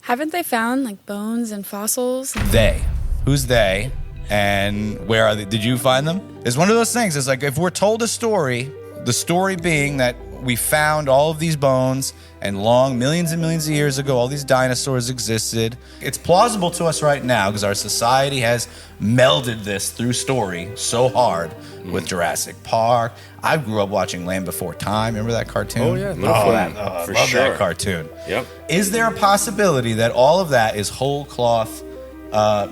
Haven't they found like bones and fossils? They. Who's they? And where are they? Did you find them? It's one of those things. It's like if we're told a story, the story being that we found all of these bones and millions and millions of years ago, all these dinosaurs existed. It's plausible to us right now because our society has melded this through story so hard with Jurassic Park. I grew up watching Land Before Time. Remember that cartoon? Oh, yeah. I For love sure. that cartoon. Yep. Is there a possibility that all of that is whole cloth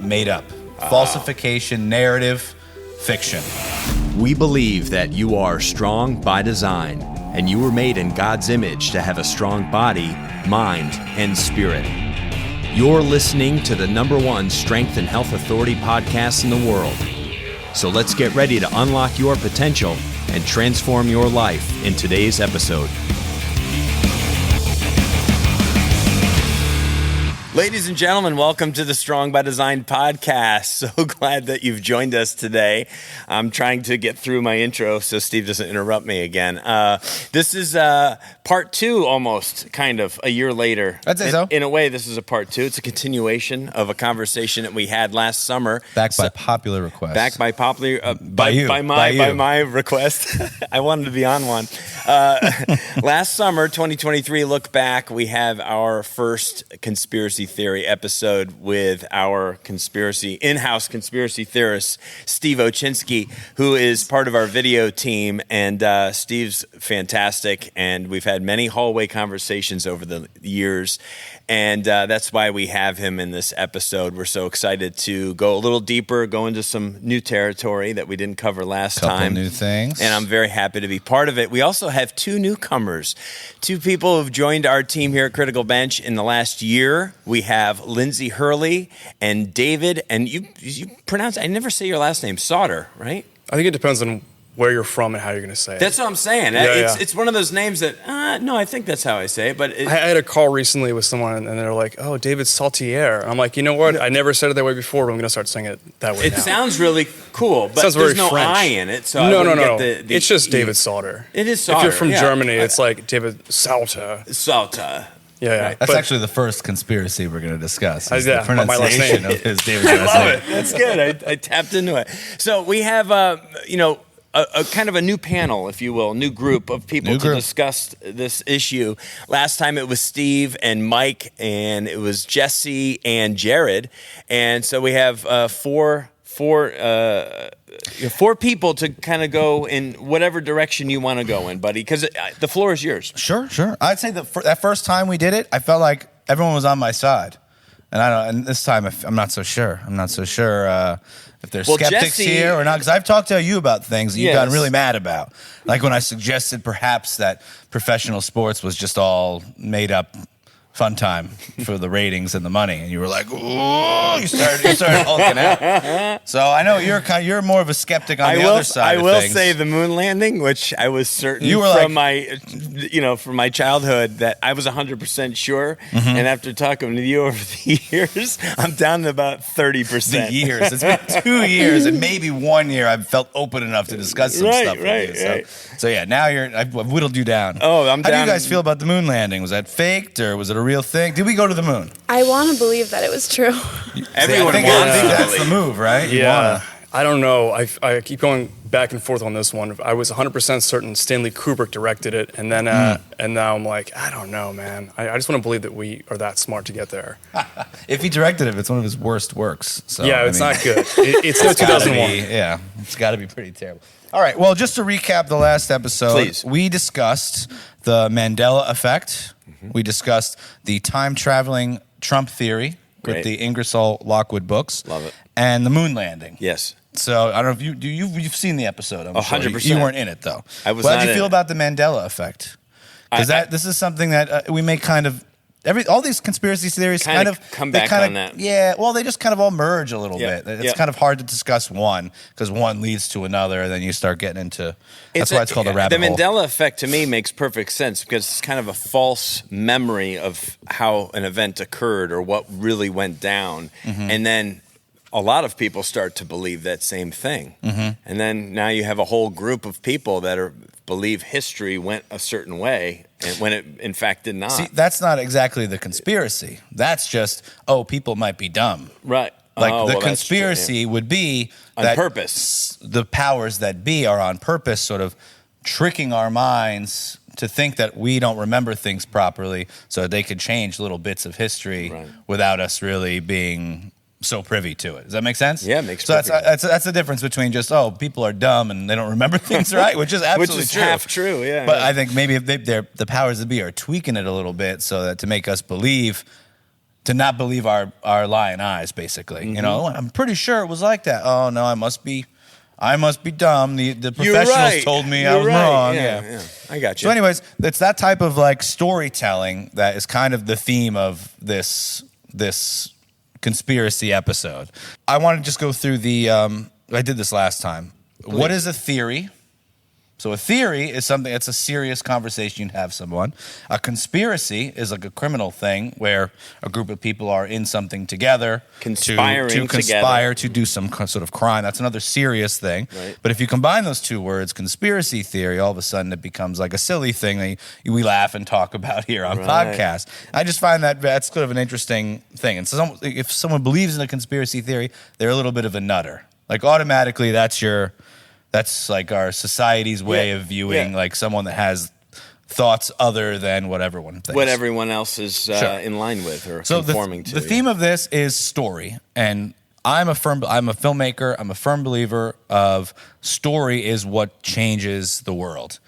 made up? Falsification, narrative, fiction. We believe that you are strong by design, and you were made in God's image to have a strong body, mind, and spirit. You're listening to the #1 strength and health authority podcast in the world. So let's get ready to unlock your potential and transform your life in today's episode. Ladies and gentlemen, welcome to the Strong by Design podcast. So glad that you've joined us today. I'm trying to get through my intro so Steve doesn't interrupt me again. This is part 2 almost, kind of, a year later. I'd say so. In a way, this is a part 2. It's a continuation of a conversation that we had last summer. Backed by popular request. Backed by popular... By my request. I wanted to be on one. Last summer, 2023, look back, we have our first conspiracy theory episode with our in-house conspiracy theorist, Steve Ochinsky, who is part of our video team. And Steve's fantastic. And we've had many hallway conversations over the years. And that's why we have him in this episode. We're so excited to go a little deeper, go into some new territory that we didn't cover last time. Couple new things. And I'm very happy to be part of it. We also have 2 newcomers, 2 people who've joined our team here at Critical Bench in the last year. We have Lindsay Hurley and David, and you pronounce, I never say your last name, Sauter, right? I think it depends on where you're from and how you're going to say it. That's what I'm saying. Yeah. It's one of those names that, no, I think that's how I say it. But I had a call recently with someone, and they're like, oh, David Saltier. And I'm like, you know what? I never said it that way before, but I'm going to start saying it that way now. It sounds really cool, but sounds there's very no French. I in it. So No. It's just David Sauter. It is Sauter. If you're from yeah. Germany, it's like David Sauter. Sauter. Yeah. Right. That's But actually the first conspiracy we're going to discuss. Is yeah, the pronunciation my last name. of his David's I last love name. it. That's good. I tapped into it. So we have, a kind of a new panel, if you will, new group of people to discuss this issue. Last time it was Steve and Mike, and it was Jesse and Jared. And so we have four people to kind of go in whatever direction you want to go in, buddy, because the floor is yours. Sure. I'd say that first time we did it, I felt like everyone was on my side. And this time, I'm not so sure. If there's skeptics Jesse, here or not, because I've talked to you about things that you've Yes. gotten really mad about. Like when I suggested perhaps that professional sports was just all made up fun time for the ratings and the money, and you were like, "Ooh!" You started hulking out. So I know you're more of a skeptic on the other side. I will of things. say the moon landing, which I was certain You were from from my childhood that I was 100% sure, and after talking to you over the years, I'm down to about 30%. The years. It's been 2 years, and maybe 1 year I've felt open enough to discuss some stuff with you. Right. So yeah, now I've whittled you down. Oh, I'm How down. do you guys feel about the moon landing? Was that faked or was it a real thing? Did we go to the moon? I want to believe that it was true. Everyone I think wants to that's believe. the move, right? You Yeah. wanna- I don't know. I keep going back and forth on this one. I was 100% certain Stanley Kubrick directed it, and then and now I'm like, I don't know, man. I just want to believe that we are that smart to get there. If he directed it, it's one of his worst works. So, Yeah, I it's mean, not good. It's no it's gotta 2001. be- yeah, it's got to be pretty terrible. All right, well, just to recap the last episode, Please. we discussed the Mandela effect. We discussed the time-traveling Trump theory with Great. the Ingersoll Lockwood books. Love it. And the moon landing. Yes. So I don't know if you've seen the episode. I'm sure. 100%. You weren't in it though. I was How not did you in feel it. about the Mandela effect? Because this is something that we make kind of all these conspiracy theories kind of come they back kind on of, that. Yeah, well, they just kind of all merge a little Yeah, bit. It's yeah. kind of hard to discuss one because one leads to another, and then you start getting into. That's why it's called a rabbit The hole. Mandela effect to me makes perfect sense because it's kind of a false memory of how an event occurred or what really went down, and then a lot of people start to believe that same thing, and then now you have a whole group of people that are believe history went a certain way, and when it in fact did not. See, that's not exactly the conspiracy. That's just, people might be dumb. Right. Like Oh, the well, that's true, conspiracy would be On that purpose. the powers that be are on purpose sort of tricking our minds to think that we don't remember things properly so that they could change little bits of history Right. without us really being so privy to it. Does that make sense? Yeah, it makes so that's perfect that's the difference between just people are dumb and they don't remember things right, which is absolutely Which is true. half true, yeah. But I think maybe if the powers that be are tweaking it a little bit so that to make us believe, to not believe our lying eyes, basically. You know, I'm pretty sure it was like that. Oh no, I must be dumb. The professionals right. told me I You're was right. wrong. Yeah. I got you. So, anyways, it's that type of like storytelling that is kind of the theme of this conspiracy episode. I want to just go through the. I did this last time. Please. What is a theory? So a theory is something that's a serious conversation you'd have someone. A conspiracy is like a criminal thing where a group of people are in something together Conspiring to conspire together. to do some sort of crime. That's another serious thing. Right. But if you combine those two words, conspiracy theory, all of a sudden it becomes like a silly thing that we laugh and talk about here on Right. podcasts. I just find that's sort of an interesting thing. And so if someone believes in a conspiracy theory, they're a little bit of a nutter. Like automatically that's like our society's way of viewing like someone that has thoughts other than what everyone thinks. What everyone else is in line with or conforming to. The theme of this is story, and I'm a filmmaker. I'm a firm believer of story is what changes the world.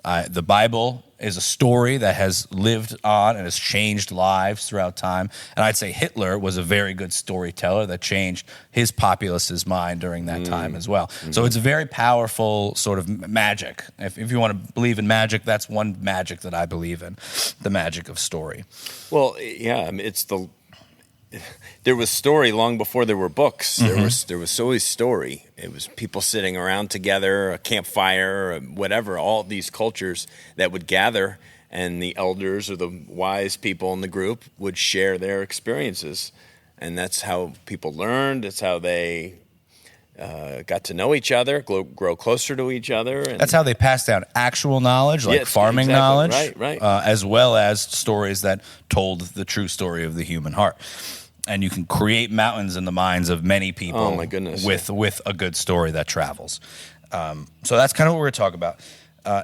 The Bible is a story that has lived on and has changed lives throughout time. And I'd say Hitler was a very good storyteller that changed his populace's mind during that time as well. So it's a very powerful sort of magic. If you want to believe in magic, that's one magic that I believe in, the magic of story. Well, yeah, I mean, there was story long before there were books. There was always story. It was people sitting around together, a campfire, whatever, all these cultures that would gather, and the elders or the wise people in the group would share their experiences. And that's how people learned. That's how they got to know each other, grow closer to each other. And That's how they pass down actual knowledge, like Yes, farming exactly. knowledge, Right. As well as stories that told the true story of the human heart. And you can create mountains in the minds of many people. Oh, my goodness, with a good story that travels. So that's kind of what we're going to talk about.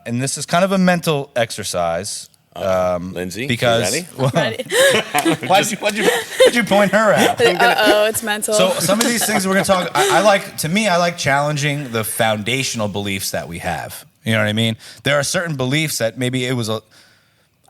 And this is kind of a mental exercise. Lindsay, Because you ready? well, Ready? why'd you point her out? It's mental. So some of these things we're going to talk. I like challenging the foundational beliefs that we have. You know what I mean? There are certain beliefs that maybe it was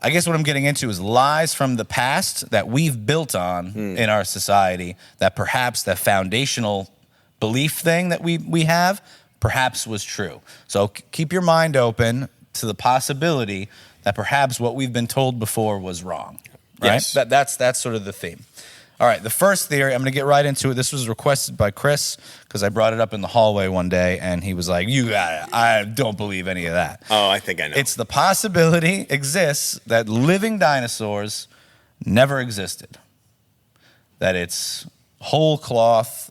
I guess what I'm getting into is lies from the past that we've built on in our society that perhaps the foundational belief thing that we have perhaps was true. So keep your mind open to the possibility that perhaps what we've been told before was wrong. Right? Yes. That's sort of the theme. All right, the first theory, I'm going to get right into it. This was requested by Chris because I brought it up in the hallway one day, and he was like, "You got it. I don't believe any of that." Oh, I think I know. It's the possibility exists that living dinosaurs never existed. That it's whole cloth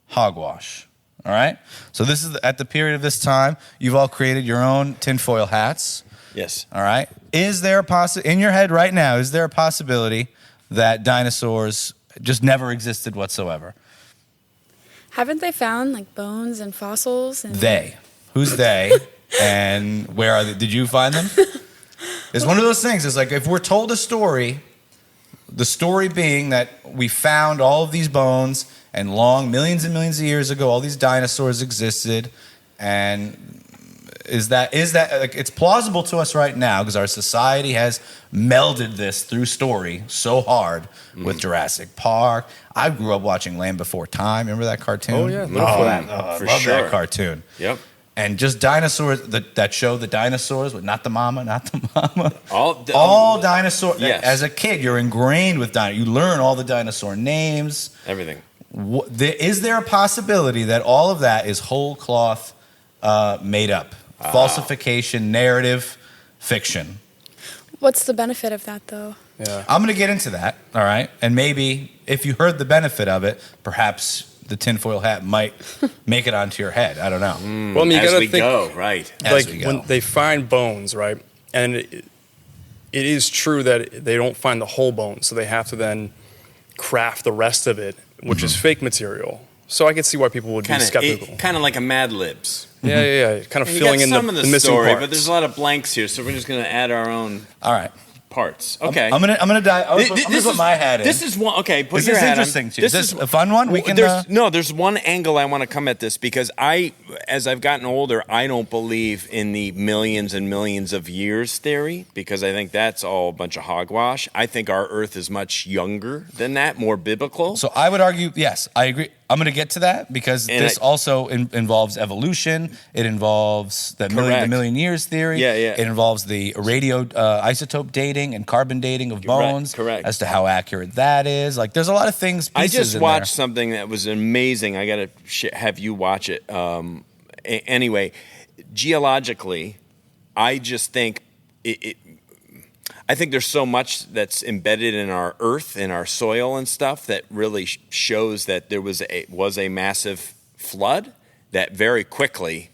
hogwash. All right? So this is at the period of this time, you've all created your own tinfoil hats. Yes. All right? Is there in your head right now, is there a possibility that dinosaurs just never existed whatsoever? Haven't they found like bones and fossils? And They. Who's they? And where are they? Did you find them? It's one of those things. It's like if we're told a story, the story being that we found all of these bones and millions and millions of years ago, all these dinosaurs existed, and is that like, it's plausible to us right now because our society has melded this through story so hard with Jurassic Park. I grew up watching Land Before Time. Remember that cartoon? Oh, yeah. I For love sure. that cartoon. Yep. And just dinosaurs, that show, the dinosaurs, with not the mama. All dinosaurs. Yes. As a kid, you're ingrained with dinosaurs. You learn all the dinosaur names. everything. Is there a possibility that all of that is whole cloth made up? Falsification, narrative, fiction. What's the benefit of that, though? Yeah. I'm going to get into that, all right? And maybe if you heard the benefit of it, perhaps the tinfoil hat might make it onto your head. I don't know. Well, I mean, you As gotta we think, go, right? As like we go. when they find bones, right? And it is true that they don't find the whole bone, so they have to then craft the rest of it, which is fake material. So I could see why people would be skeptical. Kind of like a Mad Libs. Yeah. Kind of And you filling got in some the of the missing story, parts. but there's a lot of blanks here, so we're just going to add our own All right. parts. Okay. I'm gonna dive. I'm gonna put my hat in. This is one. Okay, put This your is hat on. interesting too. Is this a fun one? We can. There's one angle I want to come at this because as I've gotten older, I don't believe in the millions and millions of years theory because I think that's all a bunch of hogwash. I think our Earth is much younger than that, more biblical. So I would argue, yes, I agree. I'm going to get to that because this also involves evolution. It involves the million years theory. Yeah. It involves the radio isotope dating and carbon dating of bones. Correct. As to how accurate that is. Like, there's a lot of things. I just watched there. something that was amazing. I got to have you watch it. Anyway, geologically, I just think I think there's so much that's embedded in our earth, in our soil and stuff that really shows that there was a massive flood that very quickly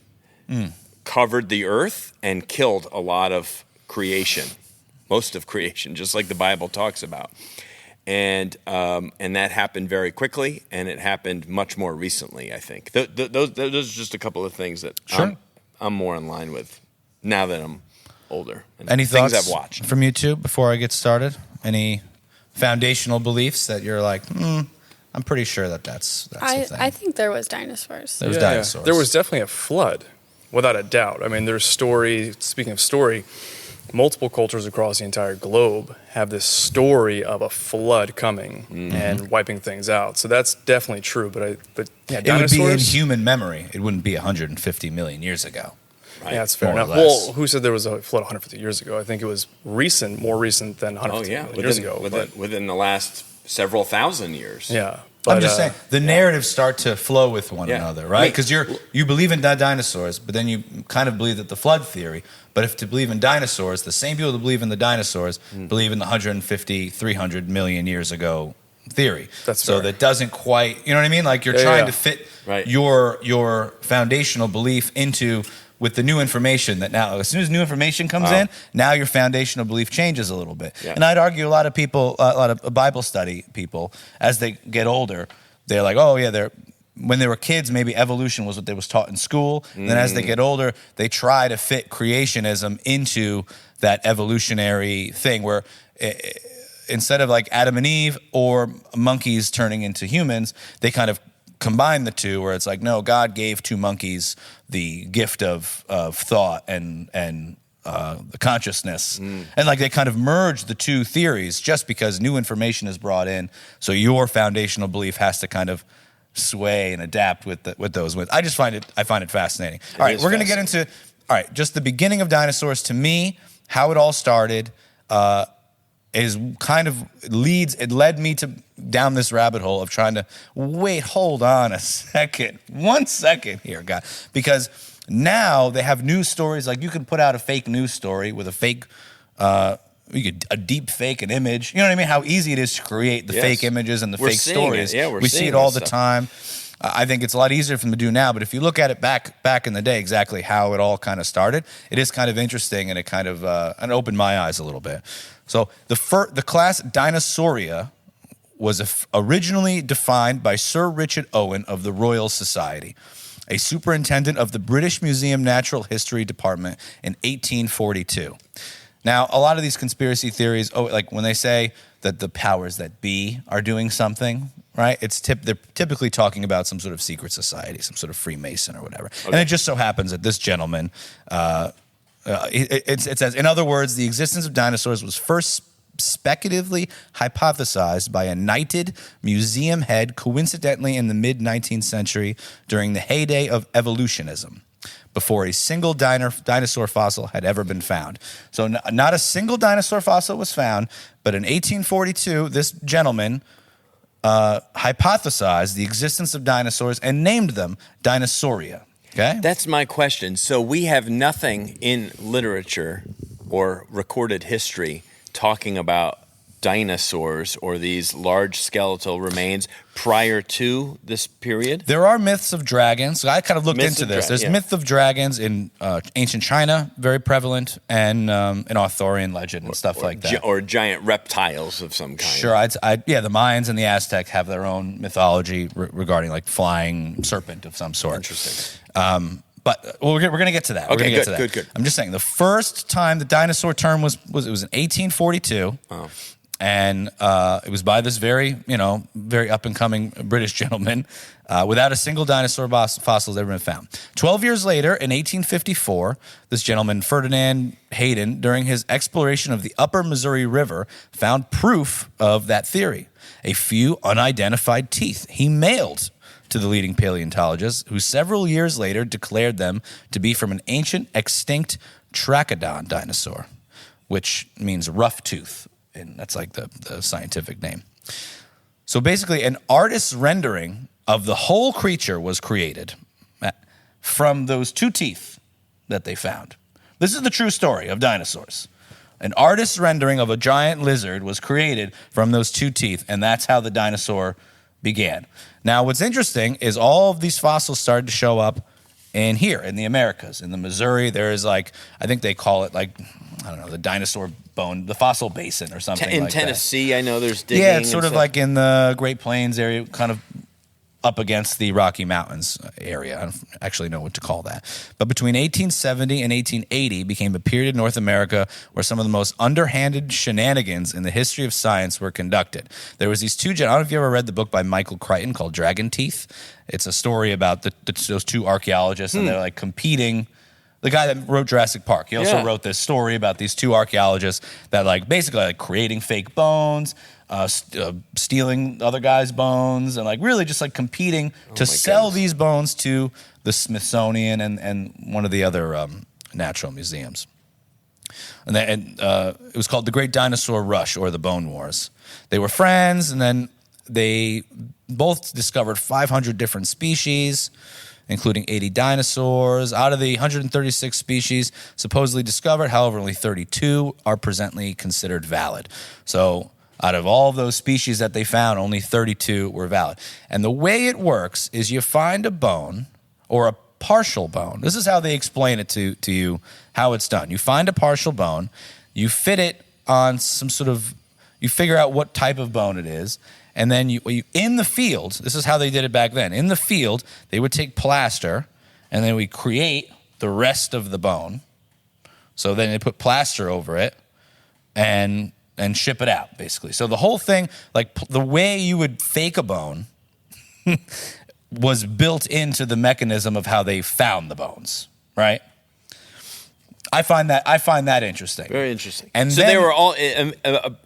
covered the earth and killed a lot of creation, most of creation, just like the Bible talks about. And that happened very quickly, and it happened much more recently, I think. Those are just a couple of things that I'm more in line with now that I'm older. And Any things thoughts I've watched from you two before I get started? Any foundational beliefs that you're like, I'm pretty sure that's the thing. I think there was dinosaurs. There was dinosaurs. There was definitely a flood, without a doubt. I mean, there's story, speaking of story, multiple cultures across the entire globe have this story of a flood coming and wiping things out. So that's definitely true. But it dinosaurs, would be in human memory. It wouldn't be 150 million years ago. Right. Yeah, that's fair More or enough. less. Well, who said there was a flood 150 years ago? I think it was more recent than 150 million years ago. Within the last several thousand years. Yeah. I'm just saying the narratives start to flow with one another, right? Because you believe in dinosaurs, but then you kind of believe that the flood theory. But if to believe in dinosaurs, the same people that believe in the dinosaurs believe in the 150, 300 million years ago theory. That's so fair. that doesn't quite, you know what I mean? Like you're trying to fit your foundational belief into with the new information that now, as soon as new information comes in, now your foundational belief changes a little bit. Yeah. And I'd argue a lot of people, a lot of Bible study people, as they get older, they're like, when they were kids, maybe evolution was what they was taught in school. And then as they get older, they try to fit creationism into that evolutionary thing where instead of like Adam and Eve or monkeys turning into humans, they kind of combine the two where it's like, no, God gave two monkeys the gift of thought and the consciousness. And like they kind of merge the two theories just because new information is brought in. So your foundational belief has to kind of sway and adapt with those. I find it fascinating. All right, we're going to get into just the beginning of dinosaurs. To me, how it all started is kind of led me to down this rabbit hole of trying to hold on a second, 1 second here, guys, because now they have news stories. Like you can put out a fake news story with a fake, a deep fake an image. You know what I mean? How easy it is to create the fake images and the fake stories. Yeah, we see it all the time. I think it's a lot easier for them to do now, but if you look at it back in the day, exactly how it all kind of started, it is kind of interesting, and it kind of opened my eyes a little bit. So the class Dinosauria was originally defined by Sir Richard Owen of the Royal Society, a superintendent of the British Museum Natural History Department in 1842. Now, a lot of these conspiracy theories, like when they say that the powers that be are doing something, right? They're typically talking about some sort of secret society, some sort of Freemason or whatever. Okay. And it just so happens that this gentleman, it says, in other words, the existence of dinosaurs was first speculatively hypothesized by a knighted museum head coincidentally in the mid-19th century during the heyday of evolutionism, before a single dinosaur fossil had ever been found. So not a single dinosaur fossil was found, but in 1842, this gentleman hypothesized the existence of dinosaurs and named them Dinosauria. Okay? That's my question. So we have nothing in literature or recorded history talking about dinosaurs or these large skeletal remains prior to this period? There are myths of dragons. So I kind of looked Myths into of this. There's yeah. myth of dragons in ancient China, very prevalent, and in Arthurian legend and stuff like that. Or giant reptiles of some kind. Sure, yeah, the Mayans and the Aztecs have their own mythology regarding like flying serpent of some sort. Interesting. But we're going to get to that. We're Okay, gonna get to that. good. I'm just saying the first time the dinosaur term was in 1842. Oh. And it was by this very up and coming British gentleman without a single dinosaur fossil has ever been found. 12 years later, in 1854, this gentleman, Ferdinand Hayden, during his exploration of the upper Missouri River, found proof of that theory. A few unidentified teeth he mailed to the leading paleontologists, who several years later declared them to be from an ancient extinct Trachodon dinosaur, which means rough tooth. And that's like the scientific name. So basically, an artist's rendering of the whole creature was created from those two teeth that they found. This is the true story of dinosaurs. An artist's rendering of a giant lizard was created from those two teeth, and that's how the dinosaur began. Now, what's interesting is all of these fossils started to show up in here, in the Americas. In the Missouri, there is I think they call it the dinosaur bone, the fossil basin or something in like Tennessee, that. I know there's digging. Yeah, it's sort of stuff. like in the Great Plains area, kind of up against the Rocky Mountains area. I don't actually know what to call that. But between 1870 and 1880 became a period in North America where some of the most underhanded shenanigans in the history of science were conducted. There was these two, I don't know if you ever read the book by Michael Crichton called Dragon Teeth. It's a story about those two archaeologists, and they're like competing. The guy that wrote Jurassic Park, he also wrote this story about these two archaeologists that basically creating fake bones, stealing other guys' bones, and really just competing to sell these bones to the Smithsonian and one of the other natural museums. And it was called the Great Dinosaur Rush, or the Bone Wars. They were friends, and then they both discovered 500 different species, including 80 dinosaurs. Out of the 136 species supposedly discovered, however, only 32 are presently considered valid. So out of all of those species that they found, only 32 were valid. And the way it works is you find a bone or a partial bone. This is how they explain it to you, how it's done. You find a partial bone, you fit it on you figure out what type of bone it is, and then you in the field, this is how they did it back then. In the field, they would take plaster, and then we create the rest of the bone. So then they put plaster over it and ship it out, basically. So the whole thing, the way you would fake a bone was built into the mechanism of how they found the bones, right? I find that interesting. Very interesting. And so then, they were all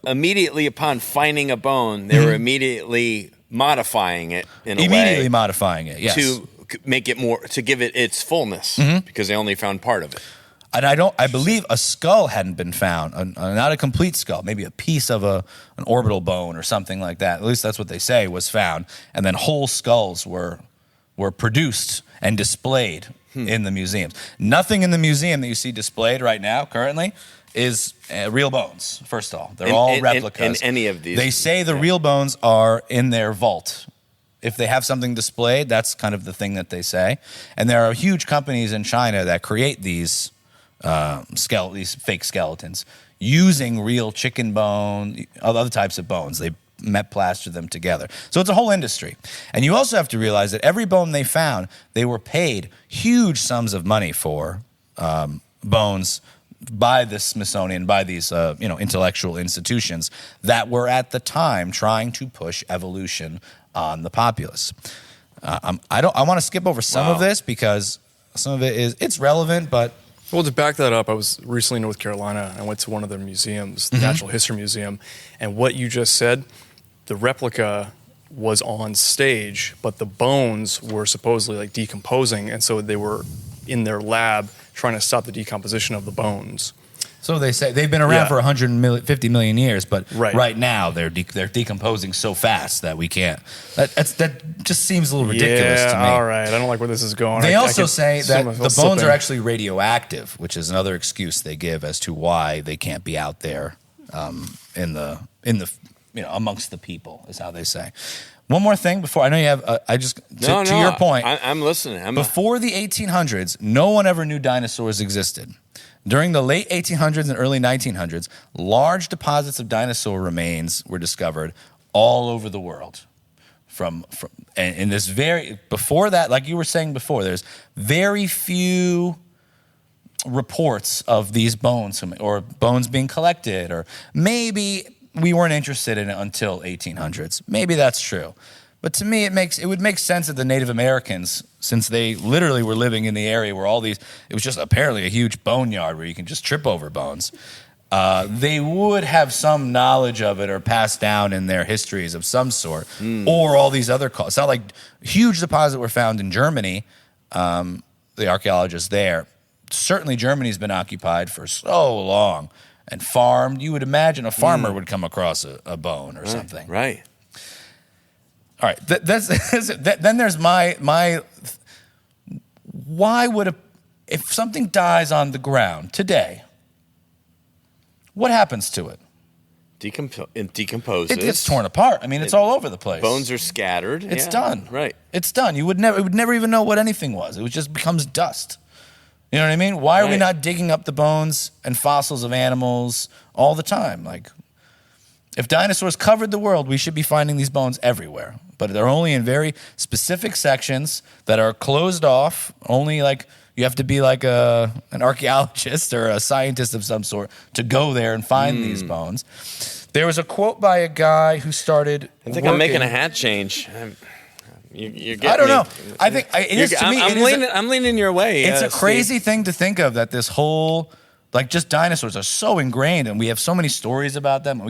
immediately upon finding a bone, they were immediately modifying it in a way. Immediately modifying it, yes. To make it more, to give it its fullness, because they only found part of it. And I believe a skull hadn't been found, not a complete skull, maybe a piece of an orbital bone or something like that. At least that's what they say was found. And then whole skulls were produced and displayed in the museums. Nothing in the museum that you see displayed right now, currently, is real bones, first of all. They're all replicas. In any of these. They say the real bones are in their vault. If they have something displayed, that's kind of the thing that they say. And there are huge companies in China that create these these fake skeletons using real chicken bone, other types of bones. They plaster them together. So it's a whole industry. And you also have to realize that every bone they found, they were paid huge sums of money for bones by the Smithsonian, by these intellectual institutions that were at the time trying to push evolution on the populace. I want to skip over some of this because some of it's relevant, but Well, to back that up, I was recently in North Carolina. I went to one of their museums, the Natural History Museum, and what you just said, the replica was on stage, but the bones were supposedly decomposing, and so they were in their lab trying to stop the decomposition of the bones. So they say they've been around for 150 million years, but right now they're decomposing so fast that we can't. That just seems a little ridiculous to me. All right, I don't like where this is going. They also say that the bones are actually radioactive, which is another excuse they give as to why they can't be out there amongst the people, is how they say. One more thing before I know you have. To your point. I'm listening. Before the 1800s, no one ever knew dinosaurs existed. During the late 1800s and early 1900s, large deposits of dinosaur remains were discovered all over the world. Before that, like you were saying before, there's very few reports of these bones or bones being collected, or maybe we weren't interested in it until 1800s. Maybe that's true. But to me, it would make sense that the Native Americans, since they literally were living in the area where it was just apparently a huge boneyard where you can just trip over bones, they would have some knowledge of it or passed down in their histories of some sort, or all these other It's not like huge deposits were found in Germany, the archaeologists there. Certainly Germany's been occupied for so long and farmed. You would imagine a farmer would come across a bone or something. Right. All right. Then there's my. Why would if something dies on the ground today, what happens to it? It decomposes. It gets torn apart. I mean, it's all over the place. Bones are scattered. It's done. Right. It's done. We would never even know what anything was. It just becomes dust. You know what I mean? Why are we not digging up the bones and fossils of animals all the time? Like, if dinosaurs covered the world, we should be finding these bones everywhere. But they're only in very specific sections that are closed off. Only like you have to be like an archaeologist or a scientist of some sort to go there and find these bones. There was a quote by a guy who started. I think I'm making a hat change. You're getting I don't me. know. I think it is to me. I'm leaning your way. It's a crazy thing to think of, that this whole, like, just dinosaurs are so ingrained, and we have so many stories about them.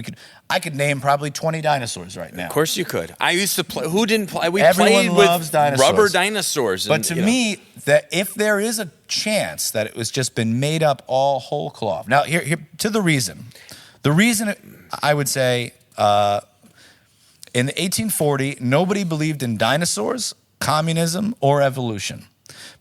I could name probably 20 dinosaurs right now. Of course you could. I used to play. Who didn't play? Everyone played loves with dinosaurs. rubber dinosaurs. But to me, that if there is a chance that it was just been made up all whole cloth. Now, here to the reason. The reason I would say. In 1840, nobody believed in dinosaurs, communism, or evolution.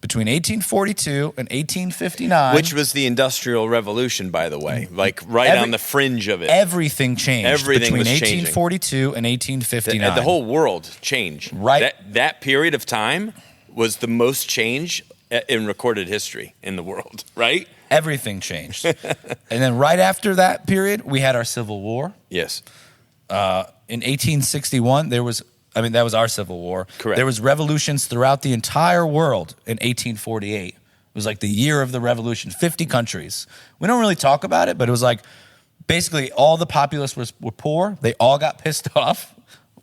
Between 1842 and 1859... Which was the Industrial Revolution, by the way. Like, on the fringe of it. Everything changed Everything between was changing. 1842 and 1859. The whole world changed. Right. That period of time was the most change in recorded history in the world, right? Everything changed. And then right after that period, we had our Civil War. Yes. In 1861, that was our Civil War. Correct. There was revolutions throughout the entire world in 1848. It was like the year of the revolution, 50 countries. We don't really talk about it, but it was like basically all the populace were poor. They all got pissed off.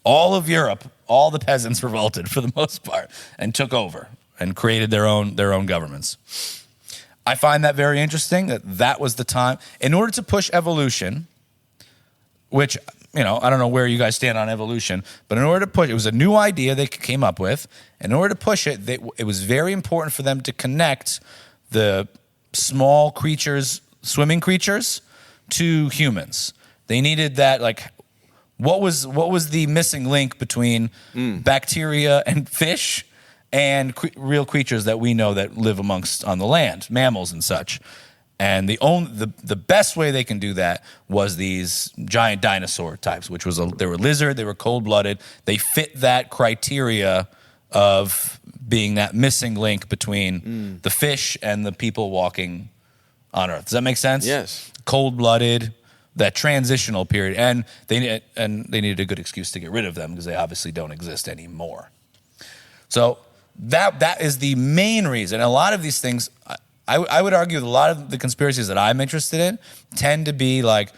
All of Europe, all the peasants revolted for the most part and took over and created their own governments. I find that very interesting, that was the time. In order to push evolution, which... I don't know where you guys stand on evolution, but in order to push, it was a new idea they came up with. In order to push it, it was very important for them to connect the small creatures, swimming creatures, to humans. They needed that, like, what was the missing link between bacteria and fish and real creatures that we know that live on the land, mammals and such. And the best way they can do that was these giant dinosaur types, which was they were lizard, they were cold-blooded. They fit that criteria of being that missing link between the fish and the people walking on Earth. Does that make sense? Yes. Cold-blooded, that transitional period, and they needed a good excuse to get rid of them because they obviously don't exist anymore. So that is the main reason. A lot of these things. I would argue that a lot of the conspiracies that I'm interested in tend to be like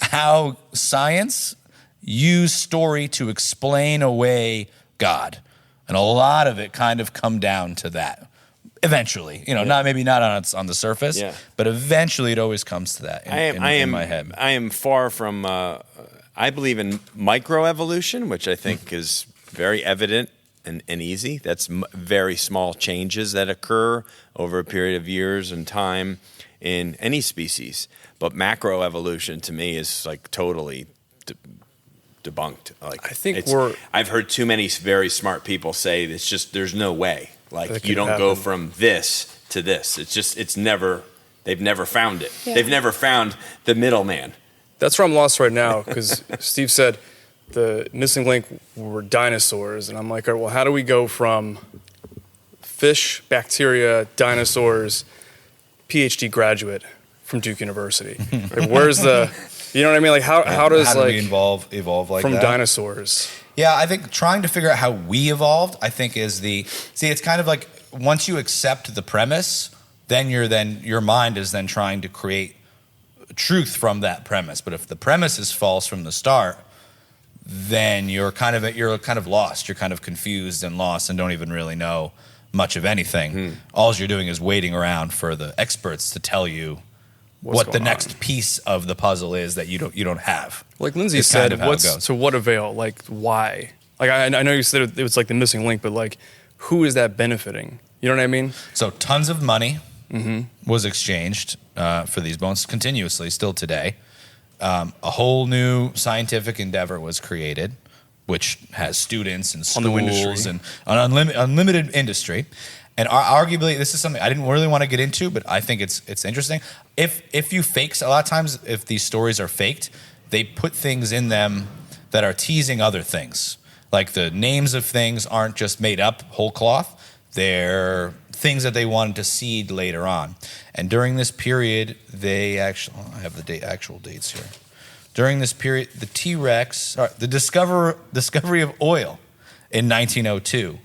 how science used story to explain away God. And a lot of it kind of come down to that. Eventually, not on the surface, but eventually it always comes to that in my head. I am far from, I believe in microevolution, which I think is very evident and easy. That's very small changes that occur over a period of years and time in any species. But macroevolution to me is like totally debunked. Like I think I've heard too many very smart people say it's just there's no way. Like you don't go from this to this. They've never found it. Yeah. They've never found the middleman. That's where I'm lost right now, because Steve said the missing link were dinosaurs, and I'm like, all right, well, how do we go from fish, bacteria, dinosaurs, PhD graduate from Duke University? Like, where's the, you know what I mean? Like, how does how do like we evolve like from that? dinosaurs? Yeah, I think trying to figure out how we evolved, I think is it's kind of like once you accept the premise, then your mind is then trying to create truth from that premise. But if the premise is false from the start, then you're kind of lost. You're kind of confused and lost and don't even really know much of anything. All you're doing is waiting around for the experts to tell you what the next piece of the puzzle is that you don't have. Like Lindsay It's kind said, of how it goes. to what avail? Like, why? Like, I know you said it was like the missing link, but like, who is that benefiting? You know what I mean? So tons of money was exchanged for these bones continuously, still today. A whole new scientific endeavor was created, which has students and schools and an unlimited industry. And arguably, this is something I didn't really want to get into, but I think it's interesting. If you fake, a lot of times, if these stories are faked, they put things in them that are teasing other things. Like the names of things aren't just made up whole cloth. They're things that they wanted to seed later on. And during this period, I have the actual dates here. During this period, the T-Rex, the discovery of oil in 1902,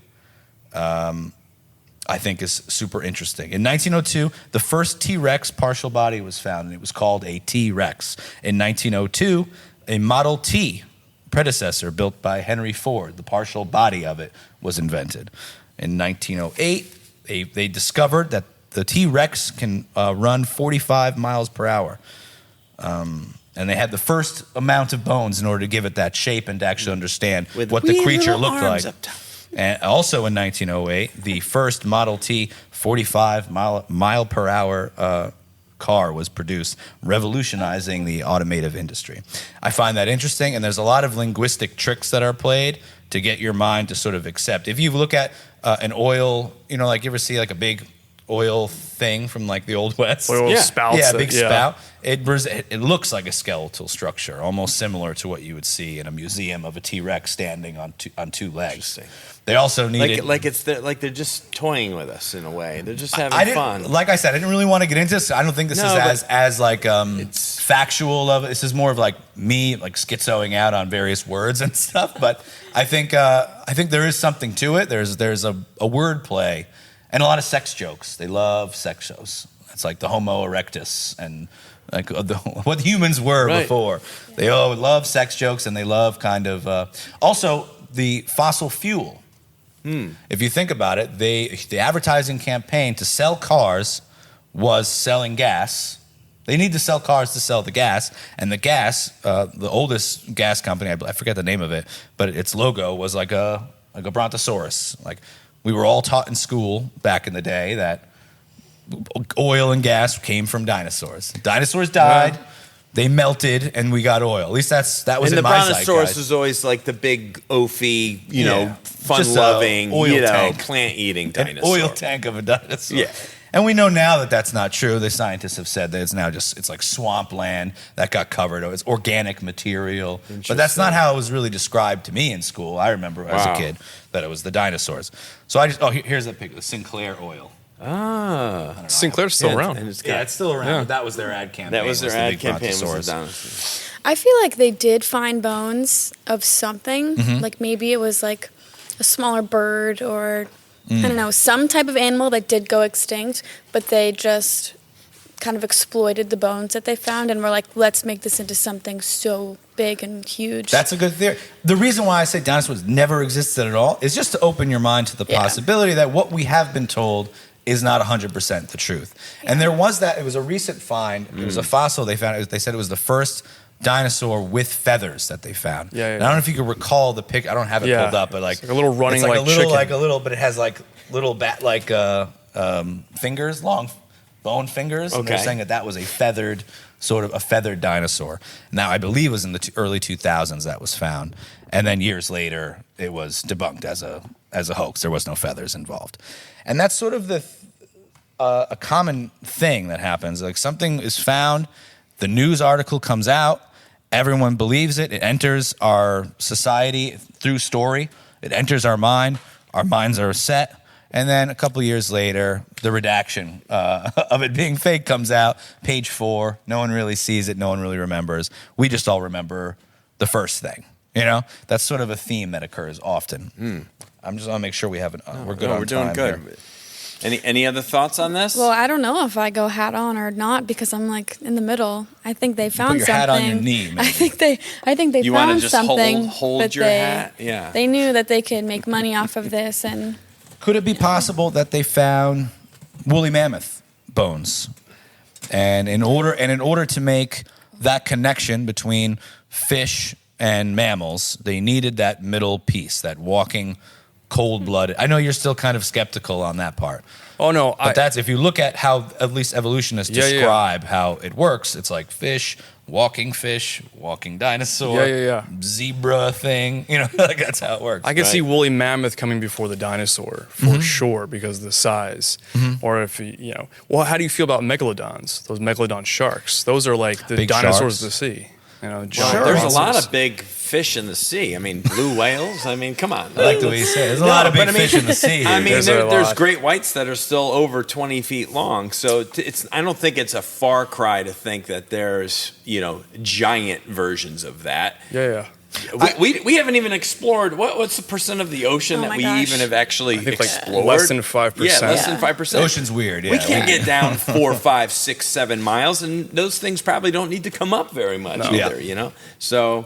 I think is super interesting. In 1902, the first T-Rex partial body was found, and it was called a T-Rex. In 1902, a Model T predecessor built by Henry Ford, the partial body of it was invented. In 1908, they discovered that the T-Rex can run 45 miles per hour. And they had the first amount of bones in order to give it that shape and to actually understand what the creature looked like. And also in 1908, the first Model T 45 mile per hour car was produced, revolutionizing the automotive industry. I find that interesting, and there's a lot of linguistic tricks that are played to get your mind to sort of accept. If you look at an oil, like you ever see like a big oil thing from like the Old West? Oil spouts. Yeah, big spout. It looks like a skeletal structure, almost similar to what you would see in a museum of a T-Rex standing on two legs. They also needed like they're just toying with us in a way. They're just having fun. Like I said, I didn't really want to get into this. I don't think this is as like it's factual of it. This is more of like me like schizoing out on various words and stuff. But I think there is something to it. There's a word play and a lot of sex jokes. They love sex shows. It's like the Homo erectus and like what humans were before. They love sex jokes, and they love kind of also the fossil fuel. If you think about it, the advertising campaign to sell cars was selling gas. They need to sell cars to sell the gas, and the gas, the oldest gas company, I forget the name of it, but its logo was like a Brontosaurus. Like we were all taught in school back in the day that oil and gas came from dinosaurs. Dinosaurs died. They melted, and we got oil. At least that was in my zeitgeist. And the Brontosaurus was always like the big, oafy, fun-loving, plant-eating dinosaur. An oil tank of a dinosaur. Yeah. And we know now that that's not true. The scientists have said that it's now it's like swampland that got covered. It's organic material. But that's not how it was really described to me in school. I remember as a kid that it was the dinosaurs. So here's that picture, the Sinclair oil. Sinclair's still around. And it's still around. Yeah. But that was their ad campaign. That was their the ad big campaign. Was Brontosaurus. the dinosaurs. I feel like they did find bones of something. Like maybe it was like a smaller bird or, I don't know, some type of animal that did go extinct, but they just kind of exploited the bones that they found and were like, let's make this into something so big and huge. That's a good theory. The reason why I say dinosaurs never existed at all is just to open your mind to the possibility that what we have been told is not 100% the truth. And there was it was a recent find. It was a fossil they found. They said it was the first dinosaur with feathers that they found. Yeah. And I don't know if you can recall the pic. I don't have it pulled up, but like it's like a little running it's like like chicken. but it has like little bat-like fingers, long bone fingers. And they're saying that was a feathered dinosaur. Now, I believe it was in the early 2000s that was found. And then years later, it was debunked as a hoax. There was no feathers involved. And that's sort of a common thing that happens. Like something is found, the news article comes out, Everyone believes it. It enters our society through story. It enters our mind. Our minds are set. And then a couple years later, the redaction of it being fake comes out. Page 4. No one really sees it. No one really remembers. We just all remember the first thing. You know, that's sort of a theme that occurs often. I'm just want to make sure we have it. We're good on we're time. We're doing good. Here. Any other thoughts on this? Well, I don't know if I go hat on or not because I'm like in the middle. I think they found Put your something. hat on your knee, maybe. I think they you found just something. hold that your they, hat? Yeah. They knew that they could make money off of this, and Could it be possible that they found woolly mammoth bones, and in order to make that connection between fish and mammals, they needed that middle piece, that walking, cold-blooded. I know you're still kind of skeptical on that part. Oh no, But that's if you look at how at least evolutionists Yeah, yeah. describe how it works. It's like fish, walking dinosaur, Yeah. zebra thing. You know, like that's how it works. I can Right. see woolly mammoth coming before the dinosaur for sure because of the size. Or if you know, well, how do you feel about megalodons? Those megalodon sharks. Those are like the Big dinosaurs sharks? of the sea. You know, Well, giant there's a monsters. lot of big fish in the sea. I mean, blue whales. I mean, come on. I like the way you say it. There's a lot of big fish in the sea. I mean, There's a there's lot. great whites that are still over 20 feet long. So it's. I don't think it's a far cry to think that there's giant versions of that. Yeah. We haven't even explored what's the percent of the ocean Oh that my we gosh. even have actually think like explored. less than 5%. Yeah, less than Yeah. 5%. Ocean's weird. Yeah, We can't get down 4, 5, 6, 7 miles, and those things probably don't need to come up very much No. either. Yeah. So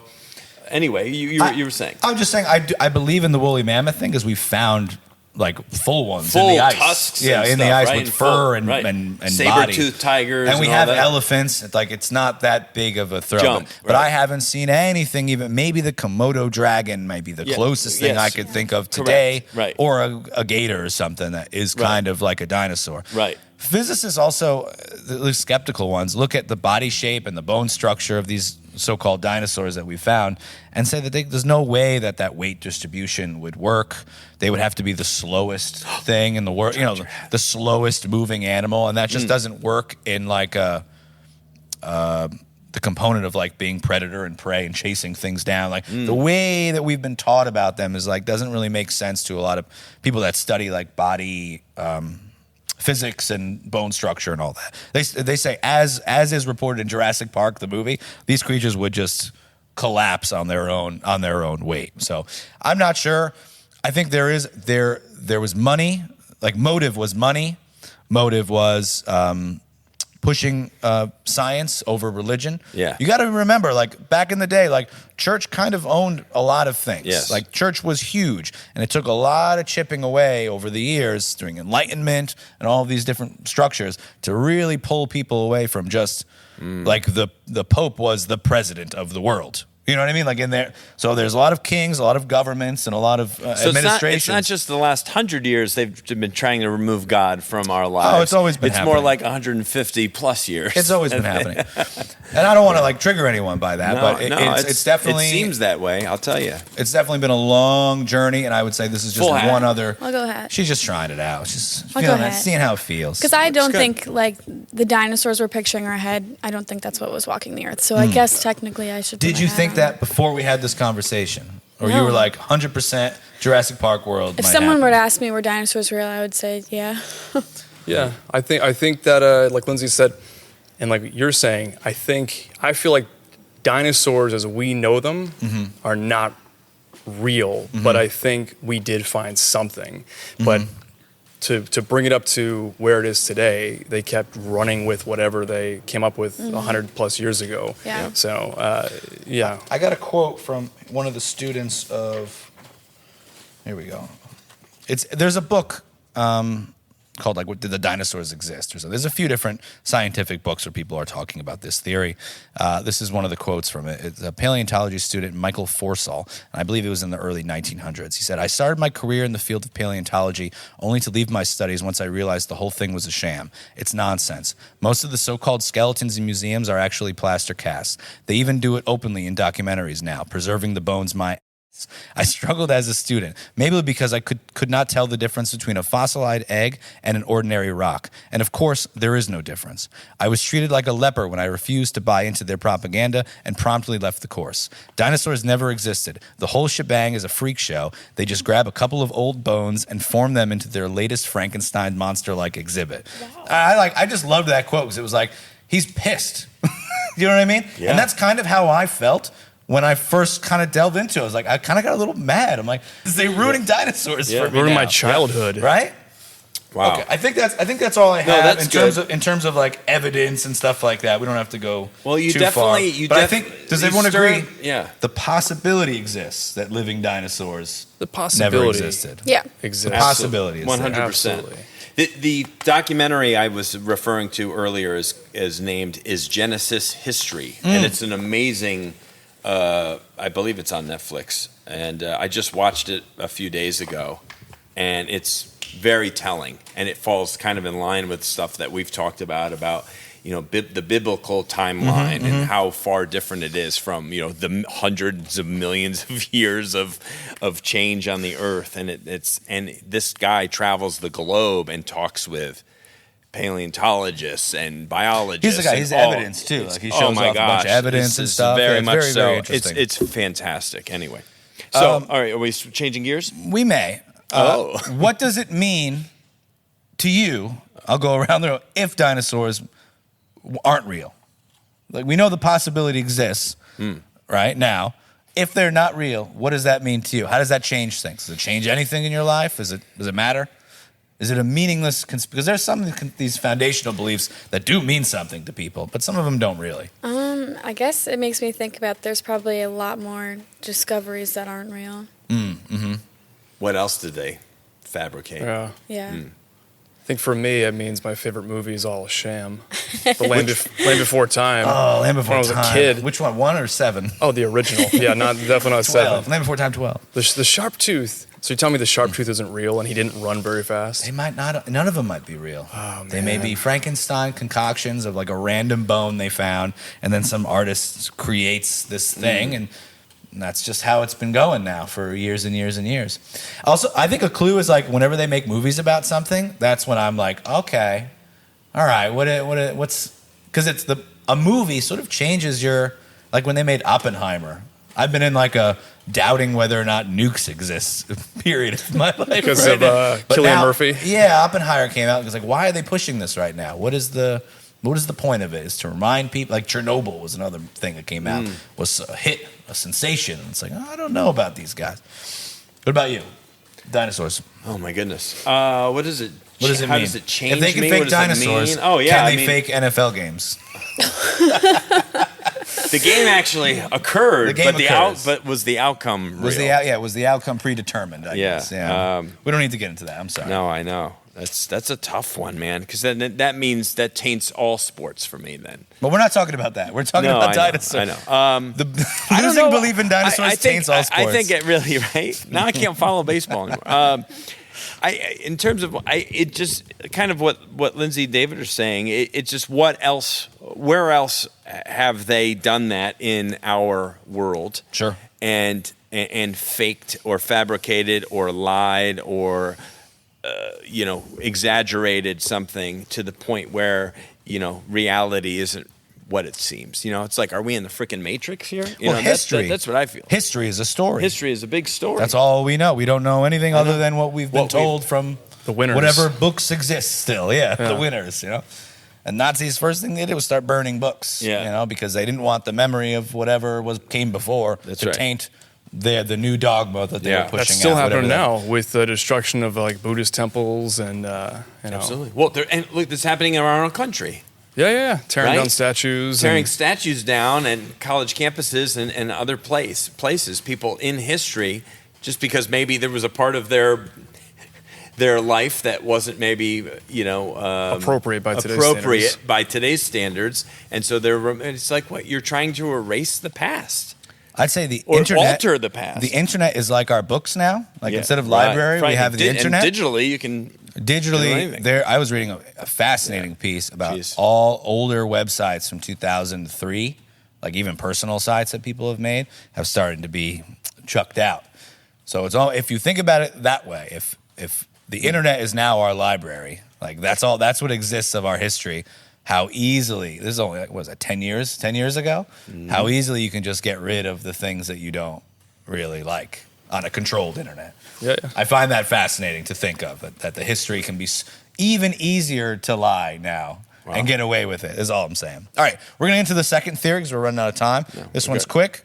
anyway, you were saying. I'm just saying I believe in the woolly mammoth thing because we found like full ones Full in the ice. tusks Yeah, and in the stuff, ice right? with And fur full- and right. and body. Saber-toothed tigers And we and all have that. elephants. Like it's not that big of a throw. Jump, but right. I haven't seen anything even maybe the Komodo dragon might be the Yeah, closest thing yes. I could think of today. Right. Or a gator or something that is kind of like a dinosaur. Right. Physicists also, the skeptical ones, look at the body shape and the bone structure of these so-called dinosaurs that we found and say that there's no way that weight distribution would work. They would have to be the slowest thing in the world, the slowest moving animal, and that just doesn't work in like the component of like being predator and prey and chasing things down. Like the way that we've been taught about them is like doesn't really make sense to a lot of people that study like body physics and bone structure and all that. They say as is reported in Jurassic Park, the movie, these creatures would just collapse on their own weight. So I'm not sure. I think there was money. Like motive was money. Motive was pushing science over religion. Yeah. You got to remember, like back in the day, like church kind of owned a lot of things. Yes. Like church was huge, and it took a lot of chipping away over the years during Enlightenment and all of these different structures to really pull people away from just like the Pope was the president of the world. You know what I mean? Like in there, so there's a lot of kings, a lot of governments, and a lot of administrations. It's not just the last 100 years they've been trying to remove God from our lives. Oh, it's always been It's happening. more like 150 plus years. It's always been happening, and I don't want to like trigger anyone by that, but it's definitely It seems that way. I'll tell you. it's definitely been a long journey, and I would say this is just Full hat. one other. I'll go ahead. She's just trying it out. She's I'll go feeling it, ahead. seeing how it feels. Because I don't good. think like the dinosaurs we're picturing in our head. I don't think that's what was walking the earth. So I guess technically I should. put Did my you hat think on. that before we had this conversation, or you No. were like 100% Jurassic Park world? If might someone happen? were to ask me were dinosaurs real, I would say yeah. Yeah, I think that like Lindsay said, and like you're saying, I feel like dinosaurs as we know them are not real, but I think we did find something. But to bring it up to where it is today, they kept running with whatever they came up with 100 plus years ago. Yeah. So yeah. I got a quote from one of the students of. Here we go. There's a book called like "What Did the Dinosaurs Exist?" or so. There's a few different scientific books where people are talking about this theory. This is one of the quotes from it. It's a paleontology student, Michael Forsall, and I believe it was in the early 1900s. He said, "I started my career in the field of paleontology only to leave my studies once I realized the whole thing was a sham. It's nonsense. Most of the so-called skeletons in museums are actually plaster casts. They even do it openly in documentaries now, preserving the bones my I struggled as a student, maybe because I could not tell the difference between a fossilized egg and an ordinary rock. And of course, there is no difference. I was treated like a leper when I refused to buy into their propaganda and promptly left the course. Dinosaurs never existed. The whole shebang is a freak show. They just grab a couple of old bones and form them into their latest Frankenstein monster-like exhibit. Wow. I just loved that quote because it was like, he's pissed. You know what I mean? Yeah. And that's kind of how I felt when I first kind of delved into it. I was like, I kind of got a little mad. I'm like, they're ruining dinosaurs for me ruining now. my childhood. Right? Wow. Okay, I think that's all I have that's in terms of like evidence and stuff like that. We don't have to go you too definitely, far. But I think, does everyone agree? Yeah. The possibility exists that living dinosaurs The possibility never existed. Yeah. exists. The possibility is 100%. Absolutely. The documentary I was referring to earlier is named Genesis History, and it's an amazing. I believe it's on Netflix, and I just watched it a few days ago, and it's very telling, and it falls kind of in line with stuff that we've talked about the biblical timeline and how far different it is from the hundreds of millions of years of change on the earth, and this guy travels the globe and talks with paleontologists and biologists. He's the guy. He's evidence too. Like he shows off a bunch of evidence and stuff. Very much very, so. very interesting. It's fantastic. Anyway, so all right, are we changing gears? We may. What does it mean to you? I'll go around the room. If dinosaurs aren't real, like we know the possibility exists right now. If they're not real, what does that mean to you? How does that change things? Does it change anything in your life? Does it matter? Is it a meaningless? Because there's some of these foundational beliefs that do mean something to people, but some of them don't really. I guess it makes me think about there's probably a lot more discoveries that aren't real. What else did they fabricate? Yeah. Yeah. I think for me, it means my favorite movie is all a sham. The Land Before Time. Oh, Land Before Time. When I was a kid. Which one? 1 or 7? Oh, the original. Yeah, definitely not 12. 7. Land Before Time 12. The sharp tooth. So you tell me the sharp tooth isn't real and he didn't run very fast? They might not. None of them might be real. Oh, they may be Frankenstein concoctions of like a random bone they found, and then some artist creates this thing, and that's just how it's been going now for years and years and years. Also, I think a clue is like whenever they make movies about something, that's when I'm like, okay, all right, what's because a movie sort of changes your, like when they made Oppenheimer. I've been in like a doubting whether or not nukes exist period of my life Because right of Cillian Murphy? Yeah, Oppenheimer came out and was like, why are they pushing this right now? What is the point of it? Is to remind people, like Chernobyl was another thing that came out, was a hit, a sensation. It's like, I don't know about these guys. What about you? Dinosaurs. Oh my goodness. What does it? What does it mean? How does it change If they can me? fake What does that dinosaurs, mean? Oh yeah, can they fake NFL games? The game actually occurred, The game occurs. but was the outcome real? Was the outcome predetermined? I guess. Yeah. We don't need to get into that. I'm sorry. No, I know. That's a tough one, man, because that means that taints all sports for me then. But we're not talking about that. We're talking about dinosaurs. I know. I don't believe in dinosaurs taints all sports. I think it really, right? Now I can't follow baseball anymore. In terms of, it just kind of what Lindsay and David are saying. It's just what else? Where else have they done that in our world? Sure. And faked or fabricated or lied or exaggerated something to the point where reality isn't what it seems. It's like, are we in the freaking Matrix here? History. That's what I feel. History is a story. History is a big story. That's all we know. We don't know anything other than what we've been told from the winners. Whatever books exist still. Yeah, the winners, And Nazis' first thing they did was start burning books, because they didn't want the memory of whatever came before to taint the new dogma that they were pushing out. That's still happening now with the destruction of like Buddhist temples and Absolutely. Well, and look, this is happening in our own country. Yeah. Tearing down statues. Tearing statues down and college campuses and other places. People in history, just because maybe there was a part of their life that wasn't maybe appropriate by today's standards, and so it's like what you're trying to erase the past. I'd say the or internet alter the past. The internet is like our books now. Like instead of library, we have the internet. And digitally, you can. Digitally, I was reading a fascinating piece about all older websites from 2003, like even personal sites that people have made, have started to be chucked out. So it's all, if you think about it that way, if the internet is now our library, like that's what exists of our history, how easily, this is only, like, what was that, 10 years ago? How easily you can just get rid of the things that you don't really like on a controlled internet. Yeah. I find that fascinating to think of, that the history can be even easier to lie now and get away with it, is all I'm saying. All right, we're going to get into the second theory because we're running out of time. This one's quick.